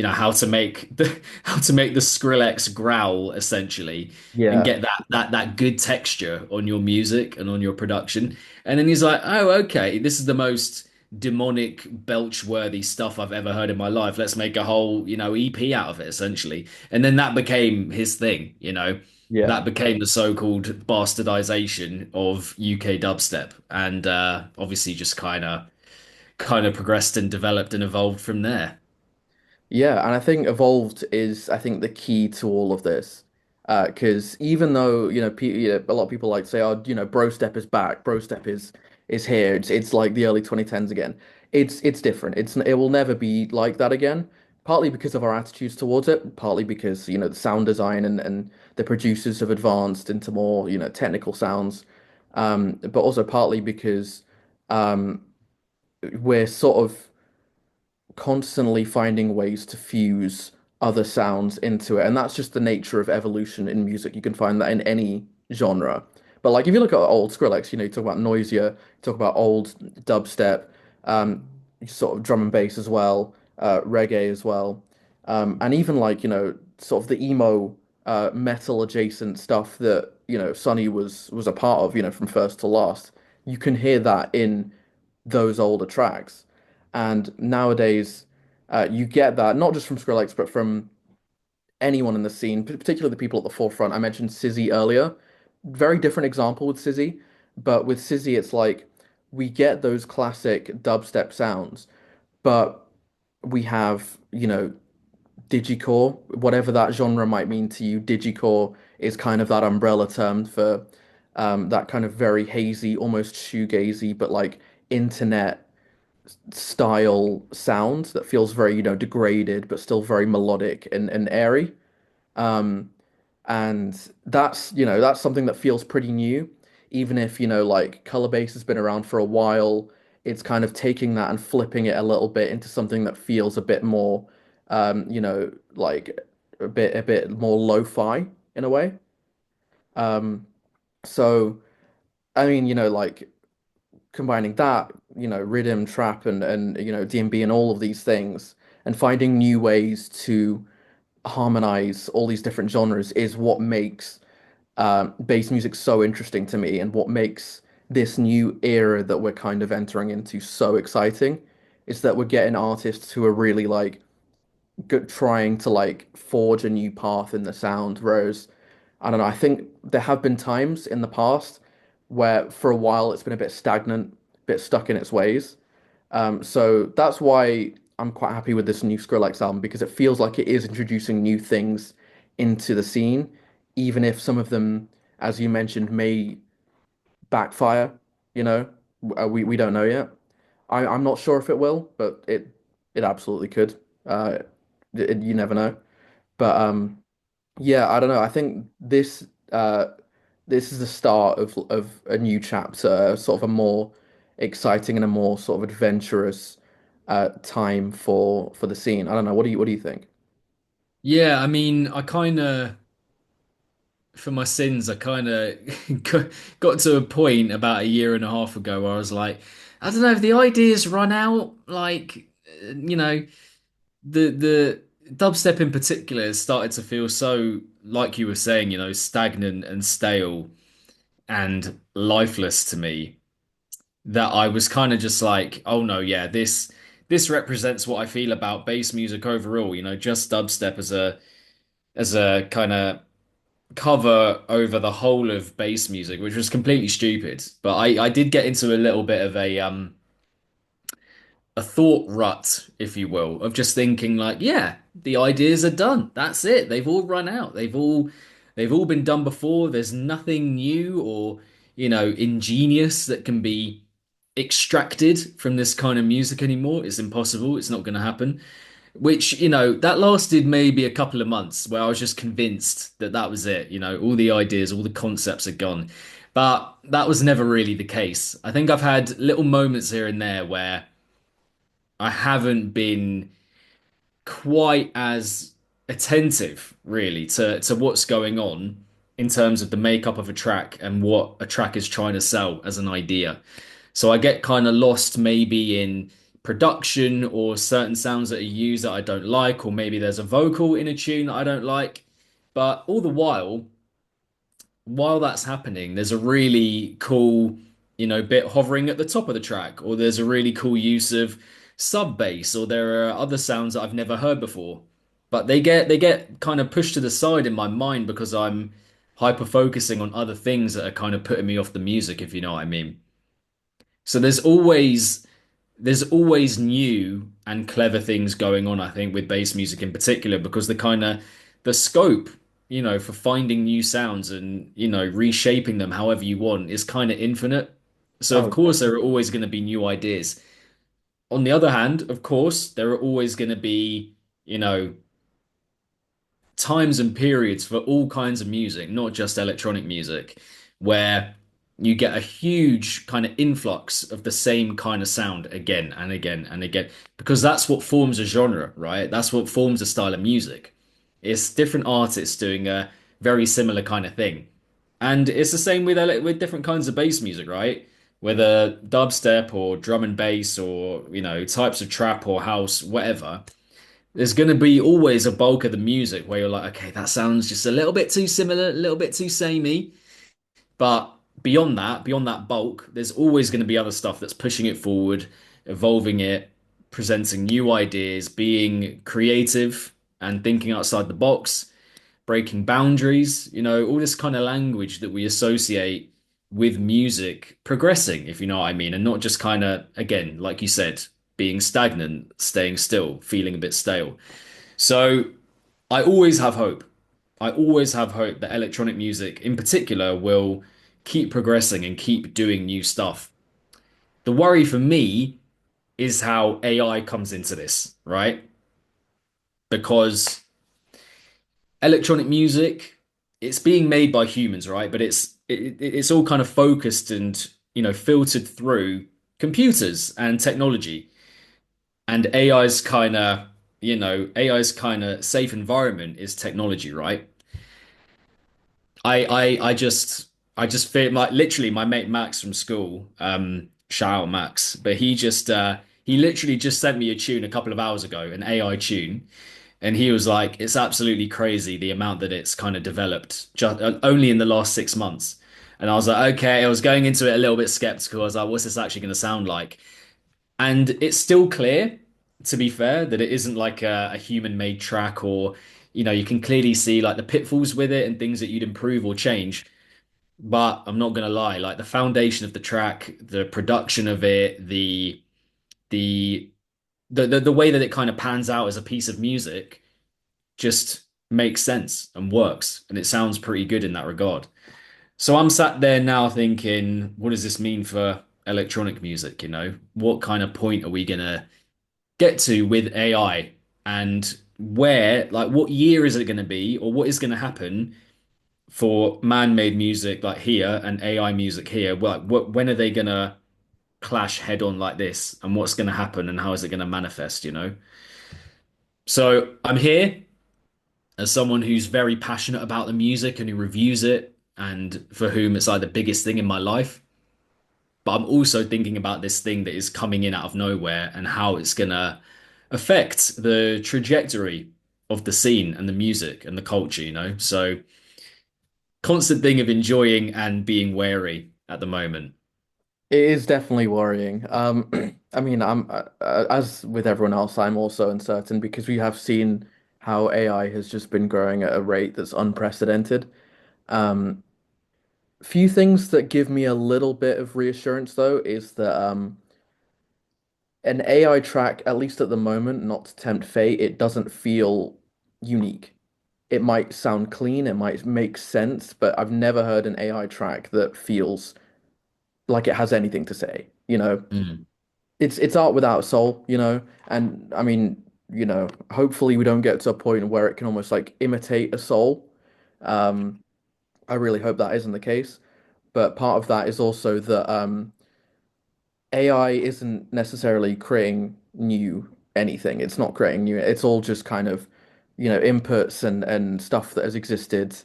how to make the how to make the Skrillex growl essentially, and Yeah. get that good texture on your music and on your production. And then he's like, "Oh, okay, this is the most demonic belch worthy stuff I've ever heard in my life. Let's make a whole, EP out of it essentially." And then that became his thing. Yeah. That became the so-called bastardization of UK dubstep, and obviously just kind of progressed and developed and evolved from there. Yeah, and I think evolved is I think the key to all of this. Because even though, a lot of people like to say, oh, bro step is back, bro step is here. It's like the early 2010s again. It's different. It will never be like that again. Partly because of our attitudes towards it, partly because, the sound design and the producers have advanced into more, technical sounds. But also partly because um we're sort of constantly finding ways to fuse other sounds into it. And that's just the nature of evolution in music. You can find that in any genre. But like if you look at old Skrillex, you talk about Noisia, you talk about old dubstep, um, sort of drum and bass as well, reggae as well. And even like, sort of the emo metal adjacent stuff that, Sonny was a part of, from first to last. You can hear that in those older tracks. And nowadays, you get that not just from Skrillex, but from anyone in the scene, particularly the people at the forefront. I mentioned Sizzy earlier. Very different example with Sizzy, but with Sizzy, it's like we get those classic dubstep sounds, but we have, digicore, whatever that genre might mean to you. Digicore is kind of that umbrella term for that kind of very hazy, almost shoegazy, but like internet style sound that feels very, degraded, but still very melodic and airy. Um, and that's something that feels pretty new, even if, like color bass has been around for a while. It's kind of taking that and flipping it a little bit into something that feels a bit more, like a bit more lo-fi in a way. Um, so I mean, like combining that, rhythm, trap, and DnB and all of these things, and finding new ways to harmonize all these different genres is what makes bass music so interesting to me, and what makes this new era that we're kind of entering into so exciting. Is that we're getting artists who are really like good, trying to like forge a new path in the sound. Whereas, I don't know, I think there have been times in the past where for a while it's been a bit stagnant, a bit stuck in its ways. So that's why I'm quite happy with this new Skrillex album because it feels like it is introducing new things into the scene, even if some of them, as you mentioned, may backfire. You know, we don't know yet. I'm not sure if it will, but it absolutely could. Uh, you never know. But yeah, I don't know. I think this is the start of a new chapter, sort of a more exciting and a more sort of adventurous time for the scene. I don't know. What do you think? Yeah, I mean, I kind of, for my sins, I kind of got to a point about a year and a half ago where I was like, I don't know if the ideas run out. Like, the dubstep in particular has started to feel so, like you were saying, stagnant and stale and lifeless to me. that I was kind of just like, oh no, yeah, this represents what I feel about bass music overall, just dubstep as a kind of cover over the whole of bass music, which was completely stupid. But I did get into a little bit of a thought rut, if you will, of just thinking like, yeah, the ideas are done. That's it. They've all run out. They've all been done before. There's nothing new or, ingenious that can be extracted from this kind of music anymore. It's impossible. It's not going to happen. Which, that lasted maybe a couple of months where I was just convinced that that was it. All the ideas, all the concepts are gone. But that was never really the case. I think I've had little moments here and there where I haven't been quite as attentive, really, to what's going on in terms of the makeup of a track and what a track is trying to sell as an idea. So I get kind of lost maybe in production or certain sounds that are used that I don't like, or maybe there's a vocal in a tune that I don't like. But all the while that's happening, there's a really cool, bit hovering at the top of the track, or there's a really cool use of sub bass, or there are other sounds that I've never heard before. But they get kind of pushed to the side in my mind because I'm hyper focusing on other things that are kind of putting me off the music, if you know what I mean. So there's always new and clever things going on, I think, with bass music in particular, because the scope, for finding new sounds and, reshaping them however you want is kind of infinite. So of Oh, course there are always going to be new ideas. On the other hand, of course, there are always going to be, you know, times and periods for all kinds of music, not just electronic music, where you get a huge kind of influx of the same kind of sound again and again and again, because that's what forms a genre, right? That's what forms a style of music. It's different artists doing a very similar kind of thing. And it's the same with different kinds of bass music, right? Whether dubstep or drum and bass or, types of trap or house, whatever, there's going to be always a bulk of the music where you're like, okay, that sounds just a little bit too similar, a little bit too samey. But beyond that bulk, there's always going to be other stuff that's pushing it forward, evolving it, presenting new ideas, being creative and thinking outside the box, breaking boundaries, all this kind of language that we associate with music progressing, if you know what I mean, and not just kind of, again, like you said, being stagnant, staying still, feeling a bit stale. So I always have hope. I always have hope that electronic music in particular will keep progressing and keep doing new stuff. The worry for me is how AI comes into this, right? Because electronic music, it's being made by humans, right? But it's all kind of focused and, filtered through computers and technology. And AI's kind of safe environment is technology, right? I just feel like literally my mate Max from school, shout out Max, but he literally just sent me a tune a couple of hours ago, an AI tune, and he was like, it's absolutely crazy the amount that it's kind of developed just only in the last 6 months. And I was like, okay, I was going into it a little bit skeptical. I was like, what's this actually going to sound like? And it's still clear, to be fair, that it isn't like a human-made track, or, you can clearly see like the pitfalls with it and things that you'd improve or change. But I'm not gonna lie, like the foundation of the track, the production of it, the the way that it kind of pans out as a piece of music just makes sense and works, and it sounds pretty good in that regard. So I'm sat there now thinking, what does this mean for electronic music? What kind of point are we gonna get to with AI, and like, what year is it going to be, or what is going to happen for man-made music like here and AI music here? Like, when are they going to clash head on like this, and what's going to happen, and how is it going to manifest? So I'm here as someone who's very passionate about the music and who reviews it, and for whom it's like the biggest thing in my life. But I'm also thinking about this thing that is coming in out of nowhere and how it's gonna affect the trajectory of the scene and the music and the culture. So constant thing of enjoying and being wary at the moment. It is definitely worrying. I mean, as with everyone else, I'm also uncertain because we have seen how AI has just been growing at a rate that's unprecedented. Um, few things that give me a little bit of reassurance though is that an AI track, at least at the moment, not to tempt fate, it doesn't feel unique. It might sound clean, it might make sense, but I've never heard an AI track that feels like it has anything to say. Mm. It's art without a soul, and I mean, hopefully we don't get to a point where it can almost like imitate a soul. Um, I really hope that isn't the case, but part of that is also that AI isn't necessarily creating new anything. It's not creating new. It's all just kind of, inputs and stuff that has existed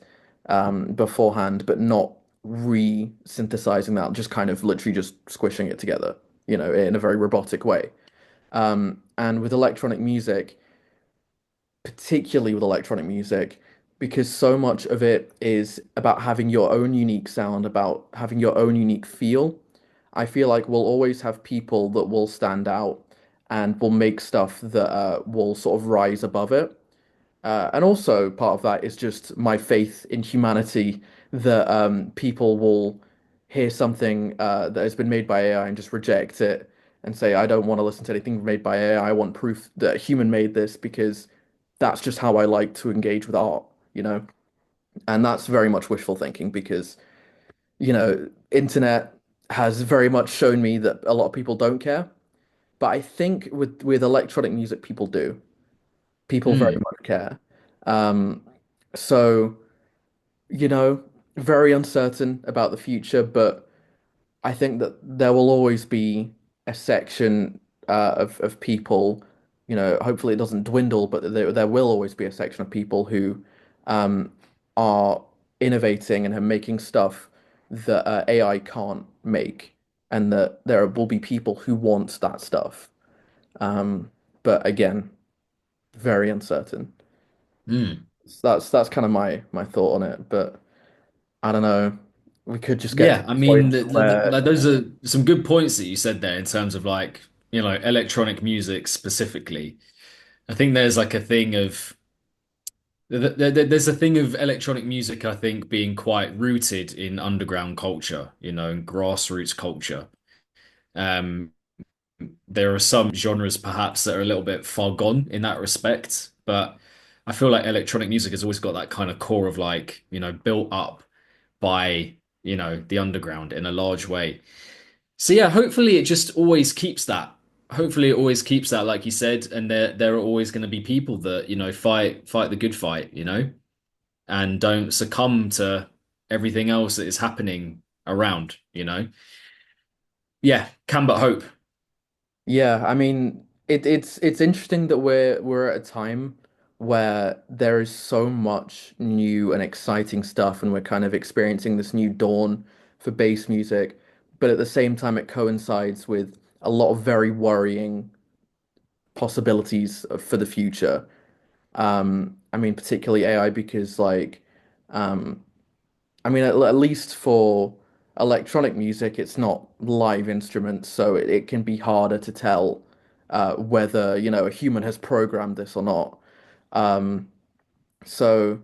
beforehand, but not re-synthesizing that, just kind of literally just squishing it together, in a very robotic way. And with electronic music, particularly with electronic music, because so much of it is about having your own unique sound, about having your own unique feel. I feel like we'll always have people that will stand out and will make stuff that will sort of rise above it. And also part of that is just my faith in humanity that people will hear something that has been made by AI and just reject it and say, I don't want to listen to anything made by AI. I want proof that a human made this because that's just how I like to engage with art, you know? And that's very much wishful thinking because, internet has very much shown me that a lot of people don't care. But I think with electronic music, people do. People very Mm. much care. Um, so, you know, very uncertain about the future, but I think that there will always be a section of people, hopefully it doesn't dwindle, but there will always be a section of people who um, are innovating and are making stuff that AI can't make, and that there will be people who want that stuff. Um, but again, very uncertain. Mm. That's kind of my thought on it, but I don't know. We could just get to Yeah, I a mean, point where like, those are some good points that you said there in terms of like, electronic music specifically. I think there's like a thing of there's a thing of electronic music, I think, being quite rooted in underground culture, and grassroots culture. Um, there are some genres perhaps that are a little bit far gone in that respect, but I feel like electronic music has always got that kind of core of like, built up by, the underground in a large way. So yeah, hopefully it just always keeps that. Hopefully it always keeps that, like you said, and there are always going to be people that, fight the good fight, and don't succumb to everything else that is happening around. Yeah, can but hope. yeah, I mean it's interesting that we're at a time where there is so much new and exciting stuff and we're kind of experiencing this new dawn for bass music, but at the same time it coincides with a lot of very worrying possibilities for the future. I mean particularly AI because um I mean, at least for electronic music, it's not live instruments, so it can be harder to tell whether, a human has programmed this or not. Um, so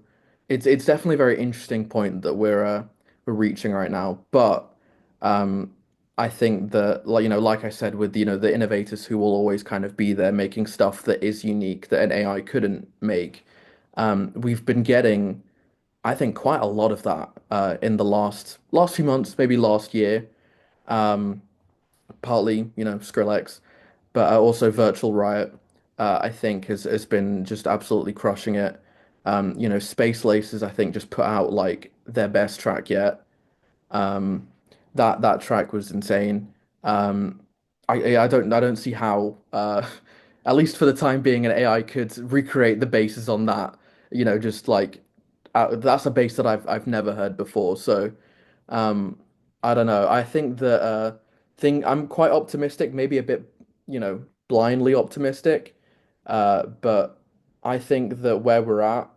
it's definitely a very interesting point that we're reaching right now. But um, I think that, like I said, with the innovators who will always kind of be there making stuff that is unique that an AI couldn't make. We've been getting. I think quite a lot of that in the last few months, maybe last year. Um, partly, Skrillex, but also Virtual Riot. I think has been just absolutely crushing it. Space Laces, I think, just put out like their best track yet. Um, that track was insane. Um, I don't see how at least for the time being an AI could recreate the basses on that. Just like that's a bass that I've never heard before. So um, I don't know. I think that thing I'm quite optimistic, maybe a bit blindly optimistic. But I think that where we're at,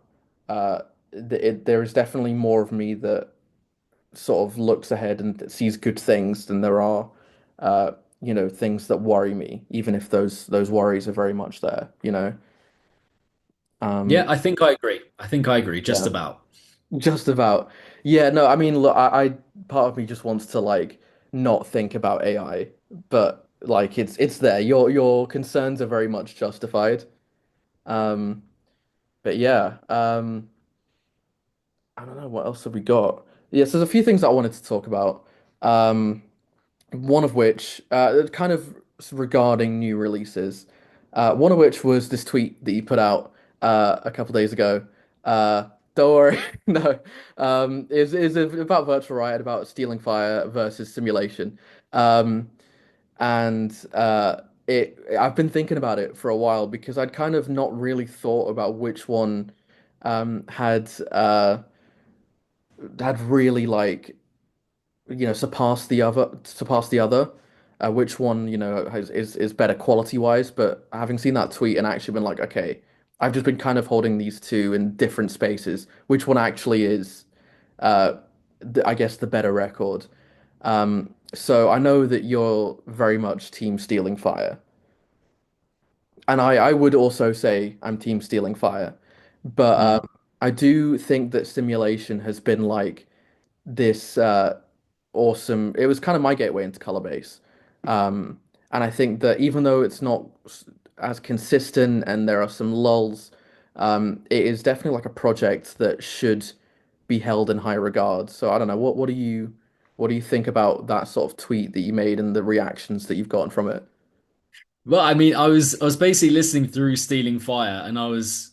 there is definitely more of me that sort of looks ahead and sees good things than there are. things that worry me, even if those worries are very much there, you know. Yeah, Um, I think I agree. I think I agree, just yeah, about. just about. Yeah, no, I mean, look, I part of me just wants to like not think about AI, but like it's there. Your concerns are very much justified. Um, but yeah, I don't know what else have we got. Yes, there's a few things that I wanted to talk about. Um, one of which, kind of regarding new releases, one of which was this tweet that you put out a couple days ago. Uh, don't worry, no, is about Virtual Riot, about stealing fire versus simulation. Um, and I've been thinking about it for a while because I'd kind of not really thought about which one had really like surpass the other, which one is better quality wise. But having seen that tweet and actually been like, okay, I've just been kind of holding these two in different spaces, which one actually is uh I guess the better record. So I know that you're very much team stealing fire, and I would also say I'm team stealing fire, but Mm. I do think that simulation has been like this awesome. It was kind of my gateway into color bass. Um, and I think that even though it's not as consistent and there are some lulls, it is definitely like a project that should be held in high regard. So I don't know, what do you think about that sort of tweet that you made and the reactions that you've gotten from it? Well, I mean, I was basically listening through Stealing Fire, and I was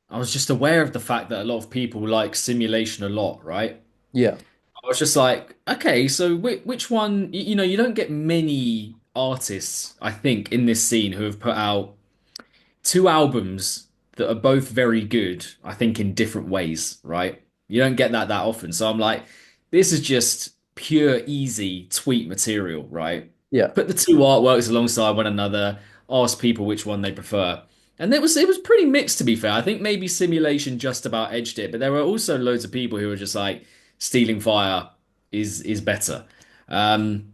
just aware of the fact that a lot of people like simulation a lot, right? Yeah, I was just like, okay, so which one, you don't get many artists, I think, in this scene who have put out two albums that are both very good, I think, in different ways, right? You don't get that often. So I'm like, this is just pure, easy tweet material, right? yeah, Put the two artworks alongside one another, ask people which one they prefer. And it was pretty mixed to be fair. I think maybe Simulation just about edged it, but there were also loads of people who were just like Stealing Fire is better. Um,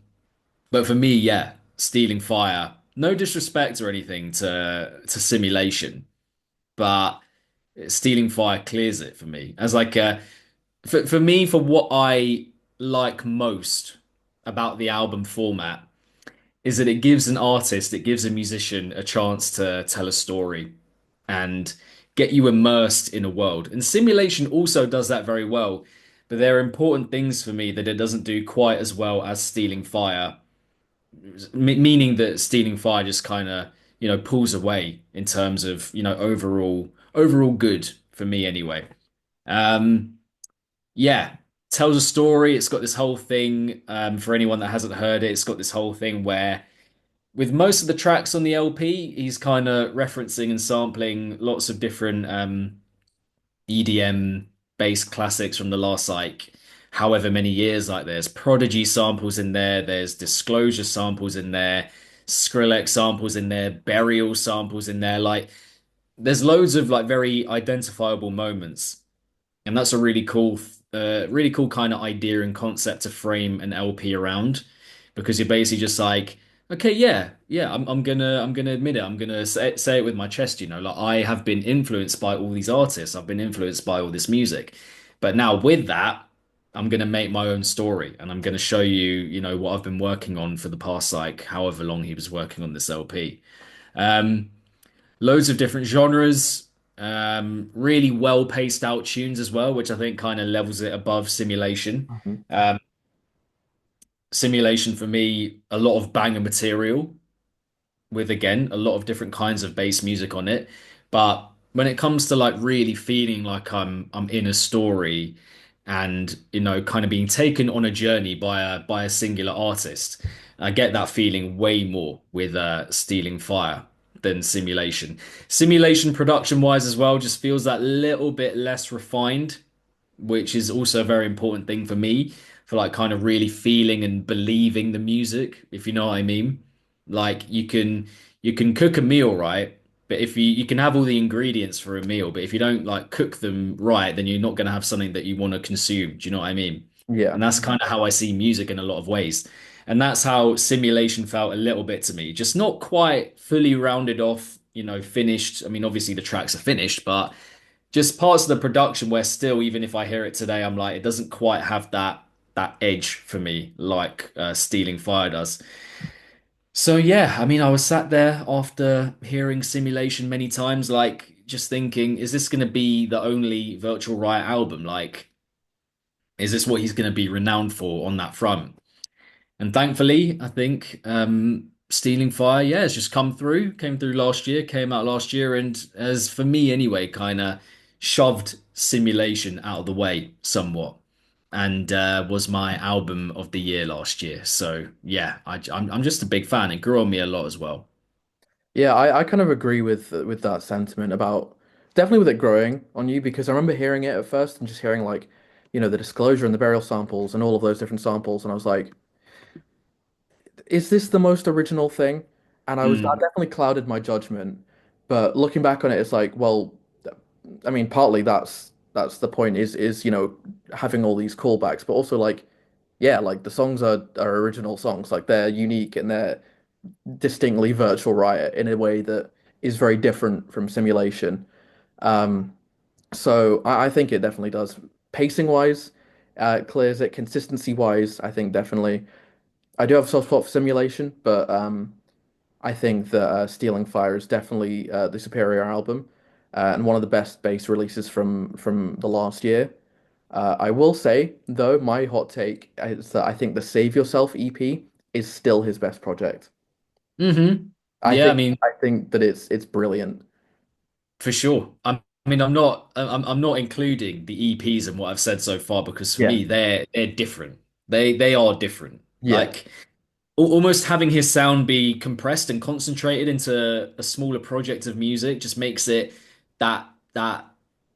but for me, yeah, Stealing Fire. No disrespect or anything to Simulation, but Stealing Fire clears it for me. As like for me, for what I like most about the album format is that it gives an artist, it gives a musician a chance to tell a story and get you immersed in a world. And Simulation also does that very well, but there are important things for me that it doesn't do quite as well as Stealing Fire, meaning that Stealing Fire just kind of, pulls away in terms of, overall good for me anyway. Um, yeah, tells a story. It's got this whole thing, for anyone that hasn't heard it, it's got this whole thing where with most of the tracks on the LP, he's kind of referencing and sampling lots of different EDM based classics from the last like however many years. Like there's Prodigy samples in there, there's Disclosure samples in there, Skrillex samples in there, Burial samples in there. Like there's loads of like very identifiable moments. And that's a really cool kind of idea and concept to frame an LP around, because you're basically just like, okay, yeah, I'm gonna admit it. I'm gonna say it with my chest. Like I have been influenced by all these artists. I've been influenced by all this music, but now with that, I'm gonna make my own story, and I'm gonna show you, what I've been working on for the past like however long he was working on this LP. Um, Loads of different genres, really well paced out tunes as well, which I think kind of levels it above Simulation. Mhm. Simulation for me, a lot of banger material with again a lot of different kinds of bass music on it. But when it comes to like really feeling like I'm in a story and kind of being taken on a journey by a singular artist, I get that feeling way more with Stealing Fire than Simulation. Simulation production wise as well just feels that little bit less refined, which is also a very important thing for me, for like kind of really feeling and believing the music, if you know what I mean. Like you can cook a meal, right? But if you can have all the ingredients for a meal, but if you don't like cook them right, then you're not going to have something that you want to consume. Do you know what I mean? Yeah, And that's kind of how I see music in a lot of ways. And that's how Simulation felt a little bit to me. Just not quite fully rounded off, finished. I mean, obviously the tracks are finished, but just parts of the production where still, even if I hear it today, I'm like, it doesn't quite have that edge for me like Stealing Fire does. So yeah, I mean, I was sat there after hearing Simulation many times, like just thinking, is this going to be the only Virtual Riot album? Like, is this what he's going to be renowned for on that front? And thankfully, I think Stealing Fire, yeah, has just came through last year, came out last year, and has, for me anyway, kind of shoved Simulation out of the way somewhat. And was my album of the year last year. So yeah, I'm just a big fan. It grew on me a lot as well. Yeah, I kind of agree with that sentiment about definitely with it growing on you because I remember hearing it at first and just hearing like, the disclosure and the burial samples and all of those different samples, and I was like, is this the most original thing? And I Mm. definitely clouded my judgment. But looking back on it, it's like, well, I mean, partly that's the point is having all these callbacks, but also like, yeah, like the songs are original songs, like they're unique and they're distinctly Virtual Riot in a way that is very different from Simulation. Um, so I think it definitely does. Pacing wise, it clears it. Consistency wise, I think definitely. I do have a soft spot for Simulation, but I think that Stealing Fire is definitely the superior album and one of the best bass releases from the last year. I will say, though, my hot take is that I think the Save Yourself EP is still his best project. I Yeah, I think mean, I think that it's brilliant. for sure. I mean, I'm not including the EPs and what I've said so far because for Yeah, me, they're different. They are different. yeah, Like almost having his sound be compressed and concentrated into a smaller project of music just makes it that that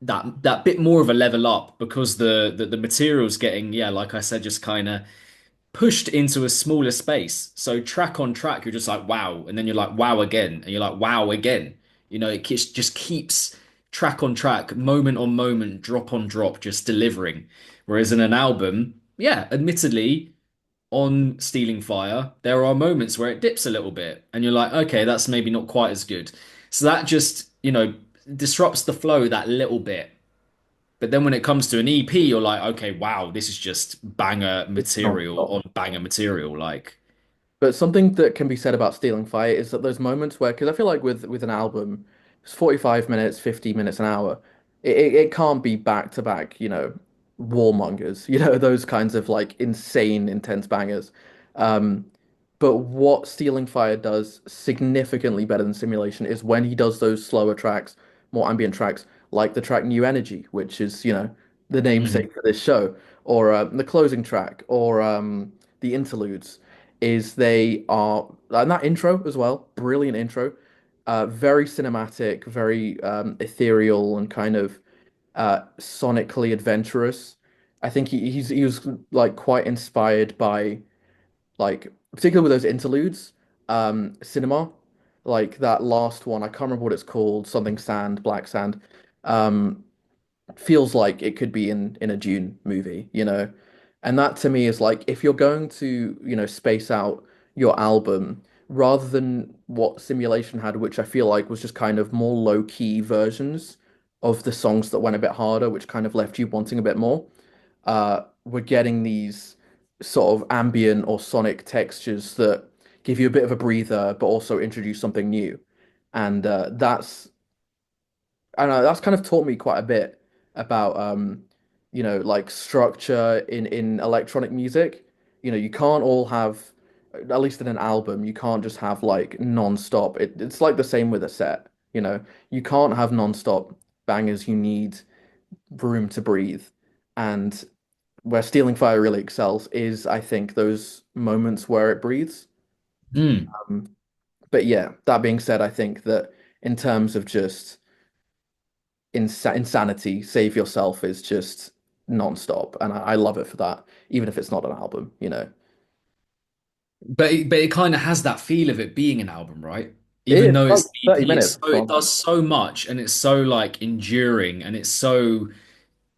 that bit more of a level up because the material's getting, yeah, like I said, just kind of pushed into a smaller space. So track on track, you're just like wow, and then you're like wow again, and you're like wow again. Just keeps track on track, moment on moment, drop on drop, just delivering. Whereas in an album, yeah, admittedly on Stealing Fire, there are moments where it dips a little bit, and you're like, okay, that's maybe not quite as good. So that just, disrupts the flow that little bit. But then when it comes to an EP, you're like, okay, wow, this is just banger it's material non-stop. on banger material. Like, But something that can be said about Stealing Fire is that those moments where, because I feel like with an album, it's 45 minutes, 50 minutes, an hour. It can't be back to back, warmongers, those kinds of like insane, intense bangers. Um, but what Stealing Fire does significantly better than Simulation is when he does those slower tracks, more ambient tracks, like the track New Energy, which is, the mhm. namesake for this show, or the closing track, or the interludes is they are and that intro as well, brilliant intro, very cinematic, very ethereal and kind of sonically adventurous. I think he was like quite inspired by like particularly with those interludes, cinema, like that last one. I can't remember what it's called, something sand, black sand. Um, feels like it could be in a Dune movie, And that to me is like if you're going to, space out your album rather than what Simulation had, which I feel like was just kind of more low-key versions of the songs that went a bit harder, which kind of left you wanting a bit more. We're getting these sort of ambient or sonic textures that give you a bit of a breather, but also introduce something new. And I don't know, that's kind of taught me quite a bit about like structure in electronic music. You can't all have, at least in an album, you can't just have like non-stop. It's like the same with a set, You can't have non-stop bangers. You need room to breathe. And where Stealing Fire really excels is, I think, those moments where it breathes. Mm. Um, but yeah, that being said, I think that in terms of just insanity, Save Yourself is just non-stop, and I love it for that, even if it's not an album. But it kind of has that feel of it being an album, right? It Even is though like it's 30 EP, minutes it long. does so much and it's so like enduring and it's so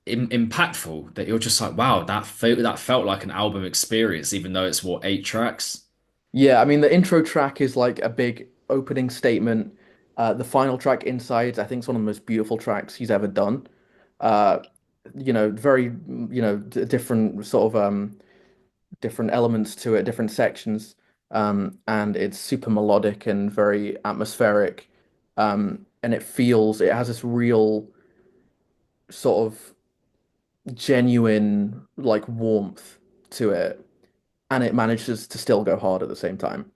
impactful that you're just like, wow, that felt like an album experience, even though it's what, 8 tracks. Yeah, I mean the intro track is like a big opening statement. The final track, Inside, I think is one of the most beautiful tracks he's ever done. Uh, very, different sort of different elements to it, different sections. And it's super melodic and very atmospheric. And it has this real sort of genuine like warmth to it, and it manages to still go hard at the same time.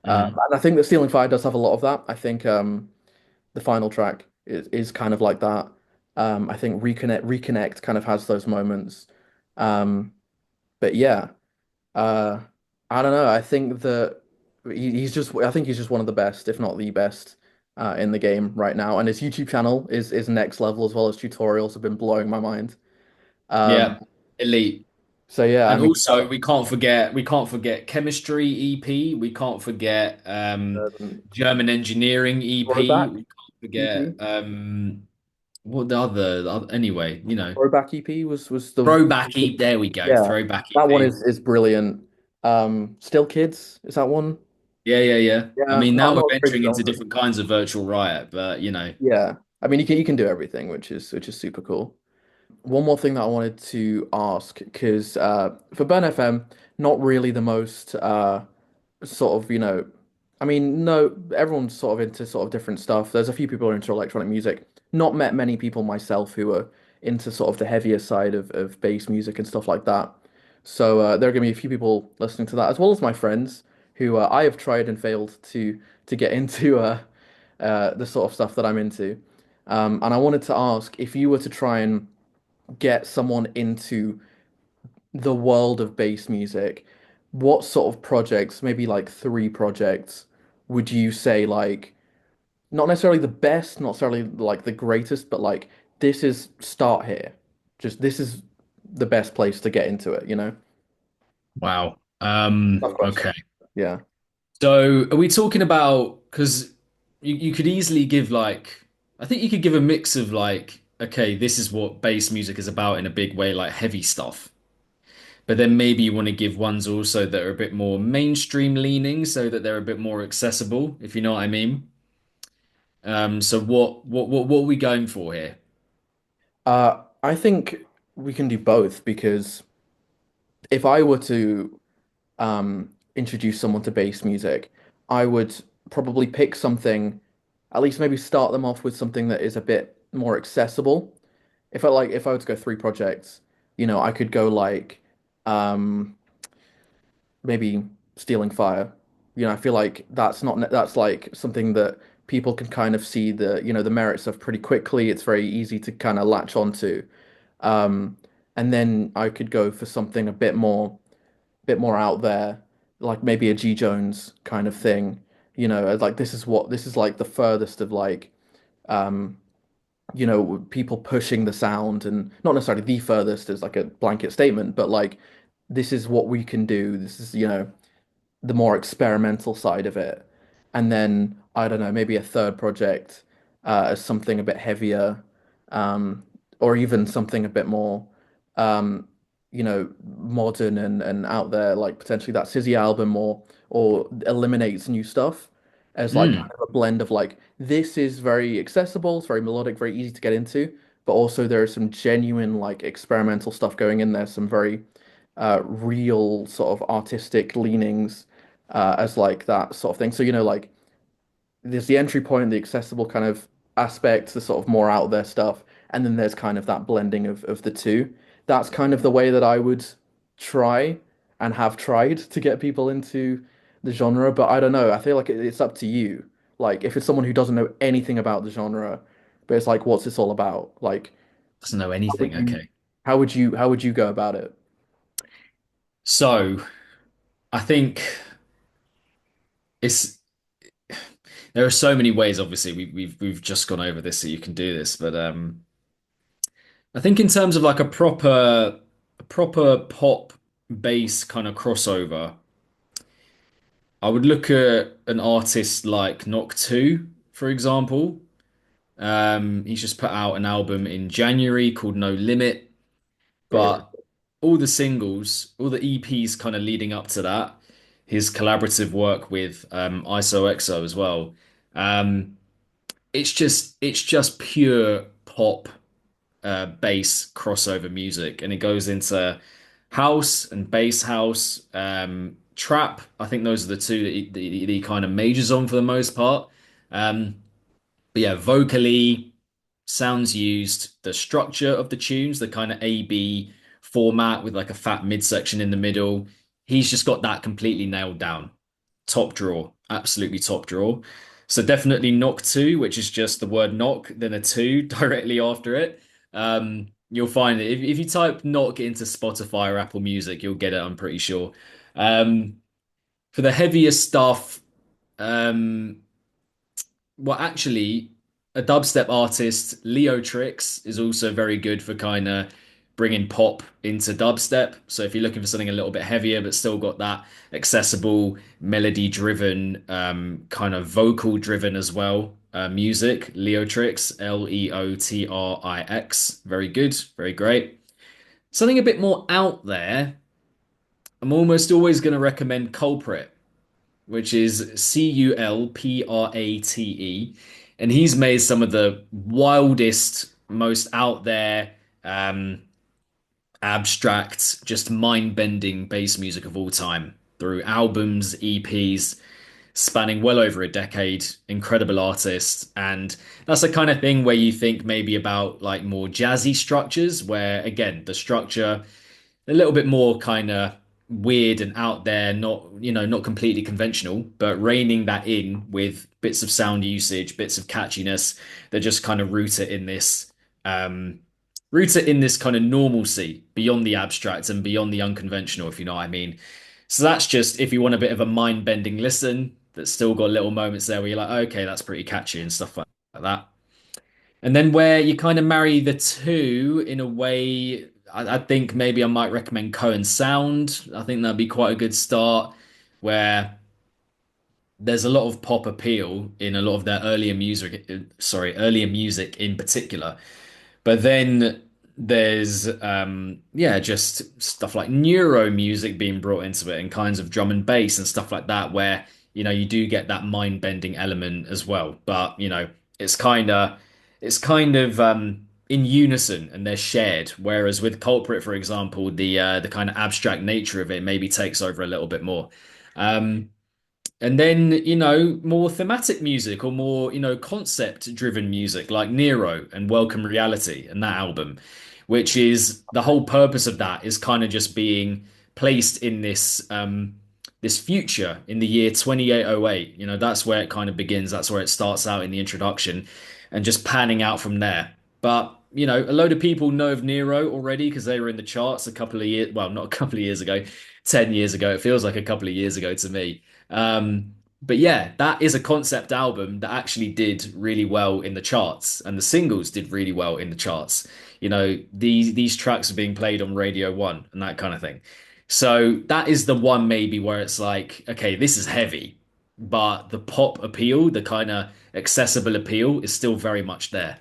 Mm. And I think that Stealing Fire does have a lot of that. I think the final track is kind of like that. I think Reconnect kind of has those moments. Um, but yeah, uh, I don't know. I think that I think he's just one of the best, if not the best, in the game right now. And his YouTube channel is next level as well as tutorials have been blowing my mind. Um, Yeah, elite. so yeah, I And mean, also we can't forget chemistry EP. We can't forget German engineering EP. Throwback We can't forget EP. what anyway, Throwback EP was the throwback EP. There we go. yeah. Throwback That one EP. is brilliant. Still Kids, is that one? Yeah, yeah, yeah. I Yeah, mean, now we're not a crazy venturing into genre. different kinds of virtual riot, but Yeah. I mean you can do everything, which is super cool. One more thing that I wanted to ask, because for Burn FM, not really the most sort of, I mean, no, everyone's sort of into sort of different stuff. There's a few people who are into electronic music. Not met many people myself who are into sort of the heavier side of bass music and stuff like that. So there are going to be a few people listening to that, as well as my friends who I have tried and failed to get into the sort of stuff that I'm into. And I wanted to ask if you were to try and get someone into the world of bass music, what sort of projects, maybe like three projects, would you say like not necessarily the best, not necessarily like the greatest, but like this is start here. Just this is the best place to get into it, you know? wow. Tough question. Okay. Yeah. So are we talking about because you could easily give like I think you could give a mix of like, okay, this is what bass music is about in a big way, like heavy stuff. But then maybe you want to give ones also that are a bit more mainstream leaning so that they're a bit more accessible, if you know what I mean. So what are we going for here? I think we can do both because if I were to introduce someone to bass music, I would probably pick something, at least maybe start them off with something that is a bit more accessible. If I were to go three projects, I could go like um maybe Stealing Fire. I feel like that's like something that people can kind of see the merits of pretty quickly. It's very easy to kind of latch onto. Um and then I could go for something a bit more out there, like maybe a G Jones kind of thing. Like this is like the furthest of like um people pushing the sound, and not necessarily the furthest as like a blanket statement, but like this is what we can do. This is, the more experimental side of it. And then I don't know, maybe a third project as something a bit heavier, um, or even something a bit more, modern and out there, like potentially that Sizzy album, or eliminates new stuff as like kind Mm, of a blend of like this is very accessible, it's very melodic, very easy to get into, but also there is some genuine like experimental stuff going in there, some very real sort of artistic leanings as like that sort of thing. So, like there's the entry point, the accessible kind of aspect, the sort of more out there stuff, and then there's kind of that blending of the two. That's kind of the way that I would try and have tried to get people into the genre, but I don't know. I feel like it's up to you. Like if it's someone who doesn't know anything about the genre, but it's like, what's this all about? Like, doesn't know how would anything. you, Okay. how would you go about it? So I think it's there are so many ways, obviously, we've just gone over this so you can do this, but I think in terms of like a proper pop bass kind of crossover, I would look at an artist like Knock 2, for example. He's just put out an album in January called No Limit, Very. but all the singles, all the EPs kind of leading up to that, his collaborative work with ISOXO as well. Um, it's just pure pop bass crossover music, and it goes into house and bass house, trap. I think those are the two that he kind of majors on for the most part. Um, but yeah, vocally, sounds used, the structure of the tunes, the kind of A-B format with like a fat midsection in the middle. He's just got that completely nailed down. Top draw, absolutely top draw. So definitely knock two, which is just the word knock, then a two directly after it. You'll find it if you type knock into Spotify or Apple Music, you'll get it, I'm pretty sure. Um, for the heavier stuff, um, well, actually, a dubstep artist, Leo Tricks, is also very good for kind of bringing pop into dubstep. So if you're looking for something a little bit heavier, but still got that accessible, melody-driven, kind of vocal-driven as well, music, Leo Tricks, Leotrix, very good, very great. Something a bit more out there. I'm almost always going to recommend Culprit, which is Culprate. And he's made some of the wildest, most out there, um, abstract, just mind-bending bass music of all time through albums, EPs, spanning well over a decade. Incredible artist. And that's the kind of thing where you think maybe about like more jazzy structures, where again, the structure a little bit more kind of weird and out there, not not completely conventional, but reining that in with bits of sound usage, bits of catchiness that just kind of um, root it in this kind of normalcy beyond the abstract and beyond the unconventional, if you know what I mean. So that's just if you want a bit of a mind-bending listen that's still got little moments there where you're like, okay, that's pretty catchy and stuff like that. And then where you kind of marry the two in a way, I think maybe I might recommend Cohen Sound. I think that'd be quite a good start where there's a lot of pop appeal in a lot of their earlier music in particular. But then there's yeah, just stuff like neuro music being brought into it and kinds of drum and bass and stuff like that where you do get that mind-bending element as well. But it's kind of in unison and they're shared. Whereas with Culprit, for example, the kind of abstract nature of it maybe takes over a little bit more. Um, and then, more thematic music or more, concept driven music like Nero and Welcome Reality and that album, which is the whole purpose of that is kind of just being placed in this future in the year 2808. That's where it kind of begins. That's where it starts out in the introduction and just panning out from there. But, a load of people know of Nero already because they were in the charts a couple of years, well, not a couple of years ago, 10 years ago. It feels like a couple of years ago to me. But yeah, that is a concept album that actually did really well in the charts, and the singles did really well in the charts. These tracks are being played on Radio 1 and that kind of thing. So that is the one maybe where it's like, okay, this is heavy, but the pop appeal, the kind of accessible appeal is still very much there.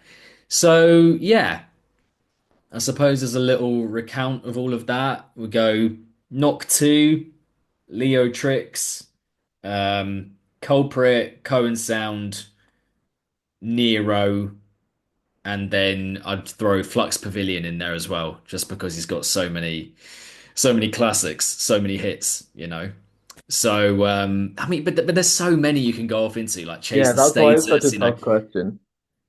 So yeah, I suppose there's a little recount of all of that. We go Knock 2, Leo Tricks, Culprit, Cohen Sound, Nero, and then I'd throw Flux Pavilion in there as well, just because he's got so many classics, so many hits. So I mean, but there's so many you can go off into, like Yeah, Chase the that's why it's such a Status. tough question.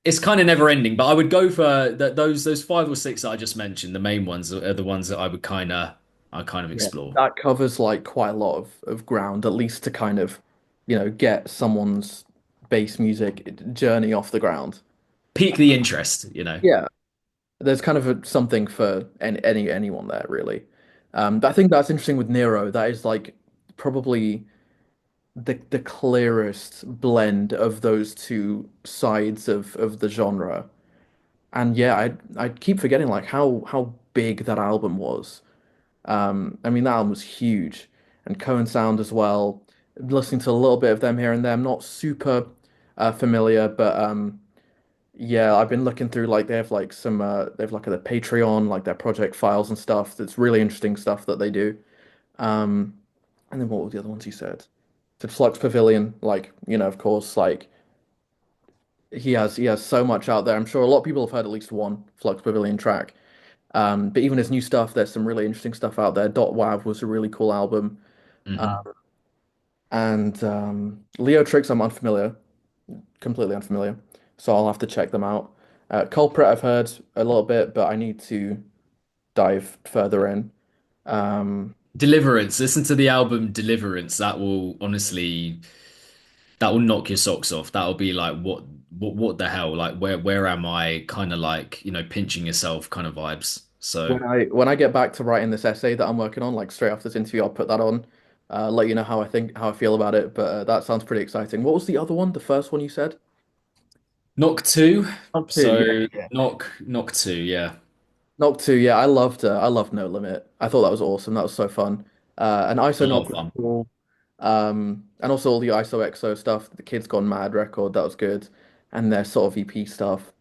It's kind of never ending. But I would go for those five or six that I just mentioned. The main ones are the ones that I kind of Yeah, explore. that covers like quite a lot of ground, at least to kind of, get someone's bass music journey off the ground. Pique the interest. Yeah, there's kind of something for anyone there, really. I think that's interesting with Nero. That is like probably the clearest blend of those two sides of the genre. And yeah, I keep forgetting like how big that album was. I mean, that album was huge, and Cohen Sound as well. Listening to a little bit of them here and there. I'm not super familiar, but Yeah, I've been looking through like they have like some they have like their Patreon, like their project files and stuff. That's really interesting stuff that they do. Um, and then what were the other ones you said? Said Flux Pavilion, like, of course, like he has so much out there. I'm sure a lot of people have heard at least one Flux Pavilion track. But even his new stuff, there's some really interesting stuff out there. Dot Wav was a really cool album. Hmm. And Leo Tricks, I'm unfamiliar, completely unfamiliar. So I'll have to check them out. Culprit, I've heard a little bit, but I need to dive further in. Um, Deliverance. Listen to the album Deliverance. That will honestly, that will knock your socks off. That will be like, what the hell? Like, where am I? Kind of like, pinching yourself kind of vibes. So, when I get back to writing this essay that I'm working on, like straight after this interview, I'll put that on. Let you know how I feel about it. But that sounds pretty exciting. What was the other one? The first one you said? knock two. Knock two. Yeah, So, yeah. knock two. Yeah, Knock two. Yeah, I loved No Limit. I thought that was awesome. That was so fun. And a ISO lot Knock of was fun. cool. And also all the ISO EXO stuff, the Kids Gone Mad record, that was good. And their sort of EP stuff.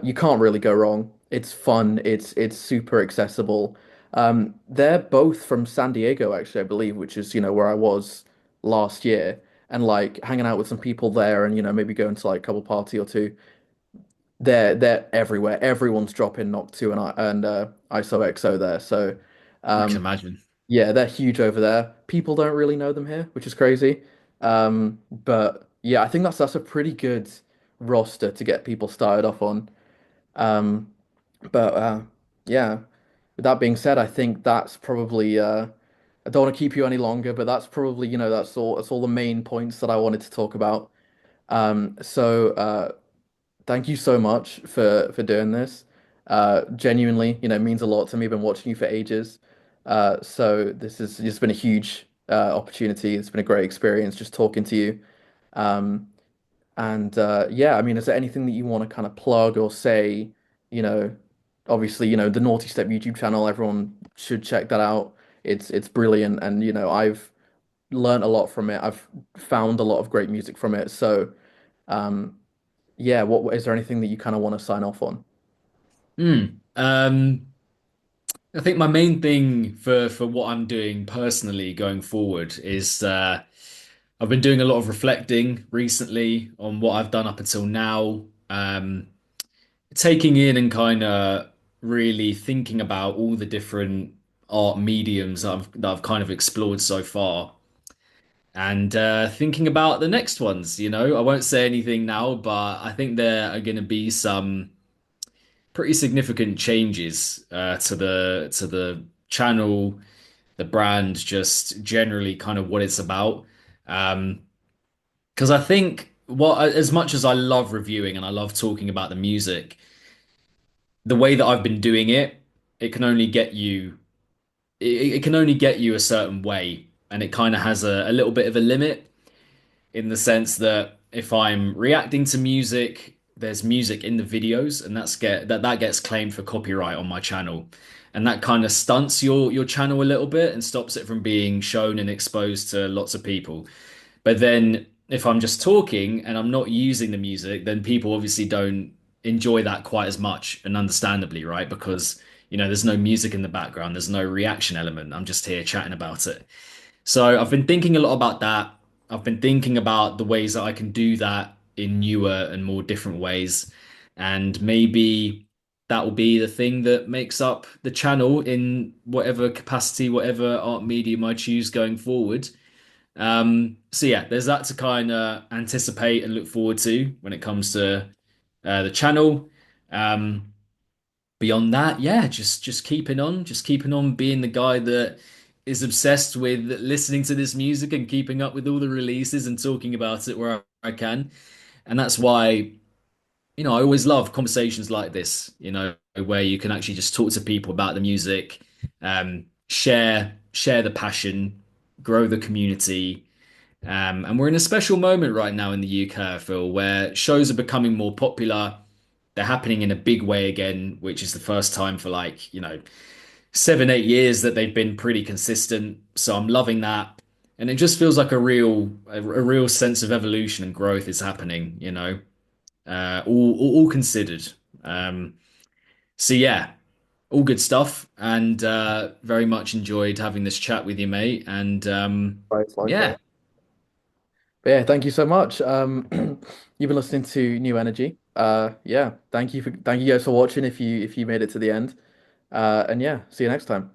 You can't really go wrong. It's fun. It's super accessible. They're both from San Diego, actually, I believe, which is, where I was last year. And like hanging out with some people there and, maybe going to like a couple party or two. They're everywhere. Everyone's dropping Knock 2 and ISO EXO there. So I can um imagine. yeah, they're huge over there. People don't really know them here, which is crazy. But yeah, I think that's a pretty good roster to get people started off on. Um, but yeah, with that being said, I think that's probably I don't want to keep you any longer, but that's probably, that's all the main points that I wanted to talk about. So thank you so much for doing this. Genuinely, it means a lot to me. I've been watching you for ages. So this has just been a huge opportunity. It's been a great experience just talking to you. Um, and yeah, I mean, is there anything that you want to kind of plug or say? You know, obviously, the Nawtystep YouTube channel, everyone should check that out. It's brilliant, and I've learned a lot from it. I've found a lot of great music from it. So. Um, yeah, what is there anything that you kind of want to sign off on? I think my main thing for what I'm doing personally going forward is I've been doing a lot of reflecting recently on what I've done up until now, taking in and kind of really thinking about all the different art mediums that I've kind of explored so far, and thinking about the next ones. I won't say anything now, but I think there are going to be some pretty significant changes to the channel, the brand, just generally kind of what it's about. Um, because I think as much as I love reviewing and I love talking about the music, the way that I've been doing it, it can only get you it can only get you a certain way, and it kind of has a little bit of a limit in the sense that if I'm reacting to music, there's music in the videos, and that gets claimed for copyright on my channel, and that kind of stunts your channel a little bit and stops it from being shown and exposed to lots of people. But then if I'm just talking and I'm not using the music, then people obviously don't enjoy that quite as much, and understandably, right? Because there's no music in the background, there's no reaction element. I'm just here chatting about it. So I've been thinking a lot about that. I've been thinking about the ways that I can do that in newer and more different ways. And maybe that will be the thing that makes up the channel in whatever capacity, whatever art medium I choose going forward. So yeah, there's that to kind of anticipate and look forward to when it comes to the channel. Um, Beyond that, yeah, just keeping on being the guy that is obsessed with listening to this music and keeping up with all the releases and talking about it where I can. And that's why, I always love conversations like this, where you can actually just talk to people about the music, share the passion, grow the community. And we're in a special moment right now in the UK, I feel, where shows are becoming more popular. They're happening in a big way again, which is the first time for like, 7, 8 years that they've been pretty consistent. So I'm loving that. And it just feels like a real sense of evolution and growth is happening. all considered. Um, so yeah, all good stuff, and very much enjoyed having this chat with you, mate. And Right, yeah, likewise. But yeah, thank you so much. You've been listening to New Energy. Yeah, thank you guys for watching if you made it to the end. And yeah, see you next time.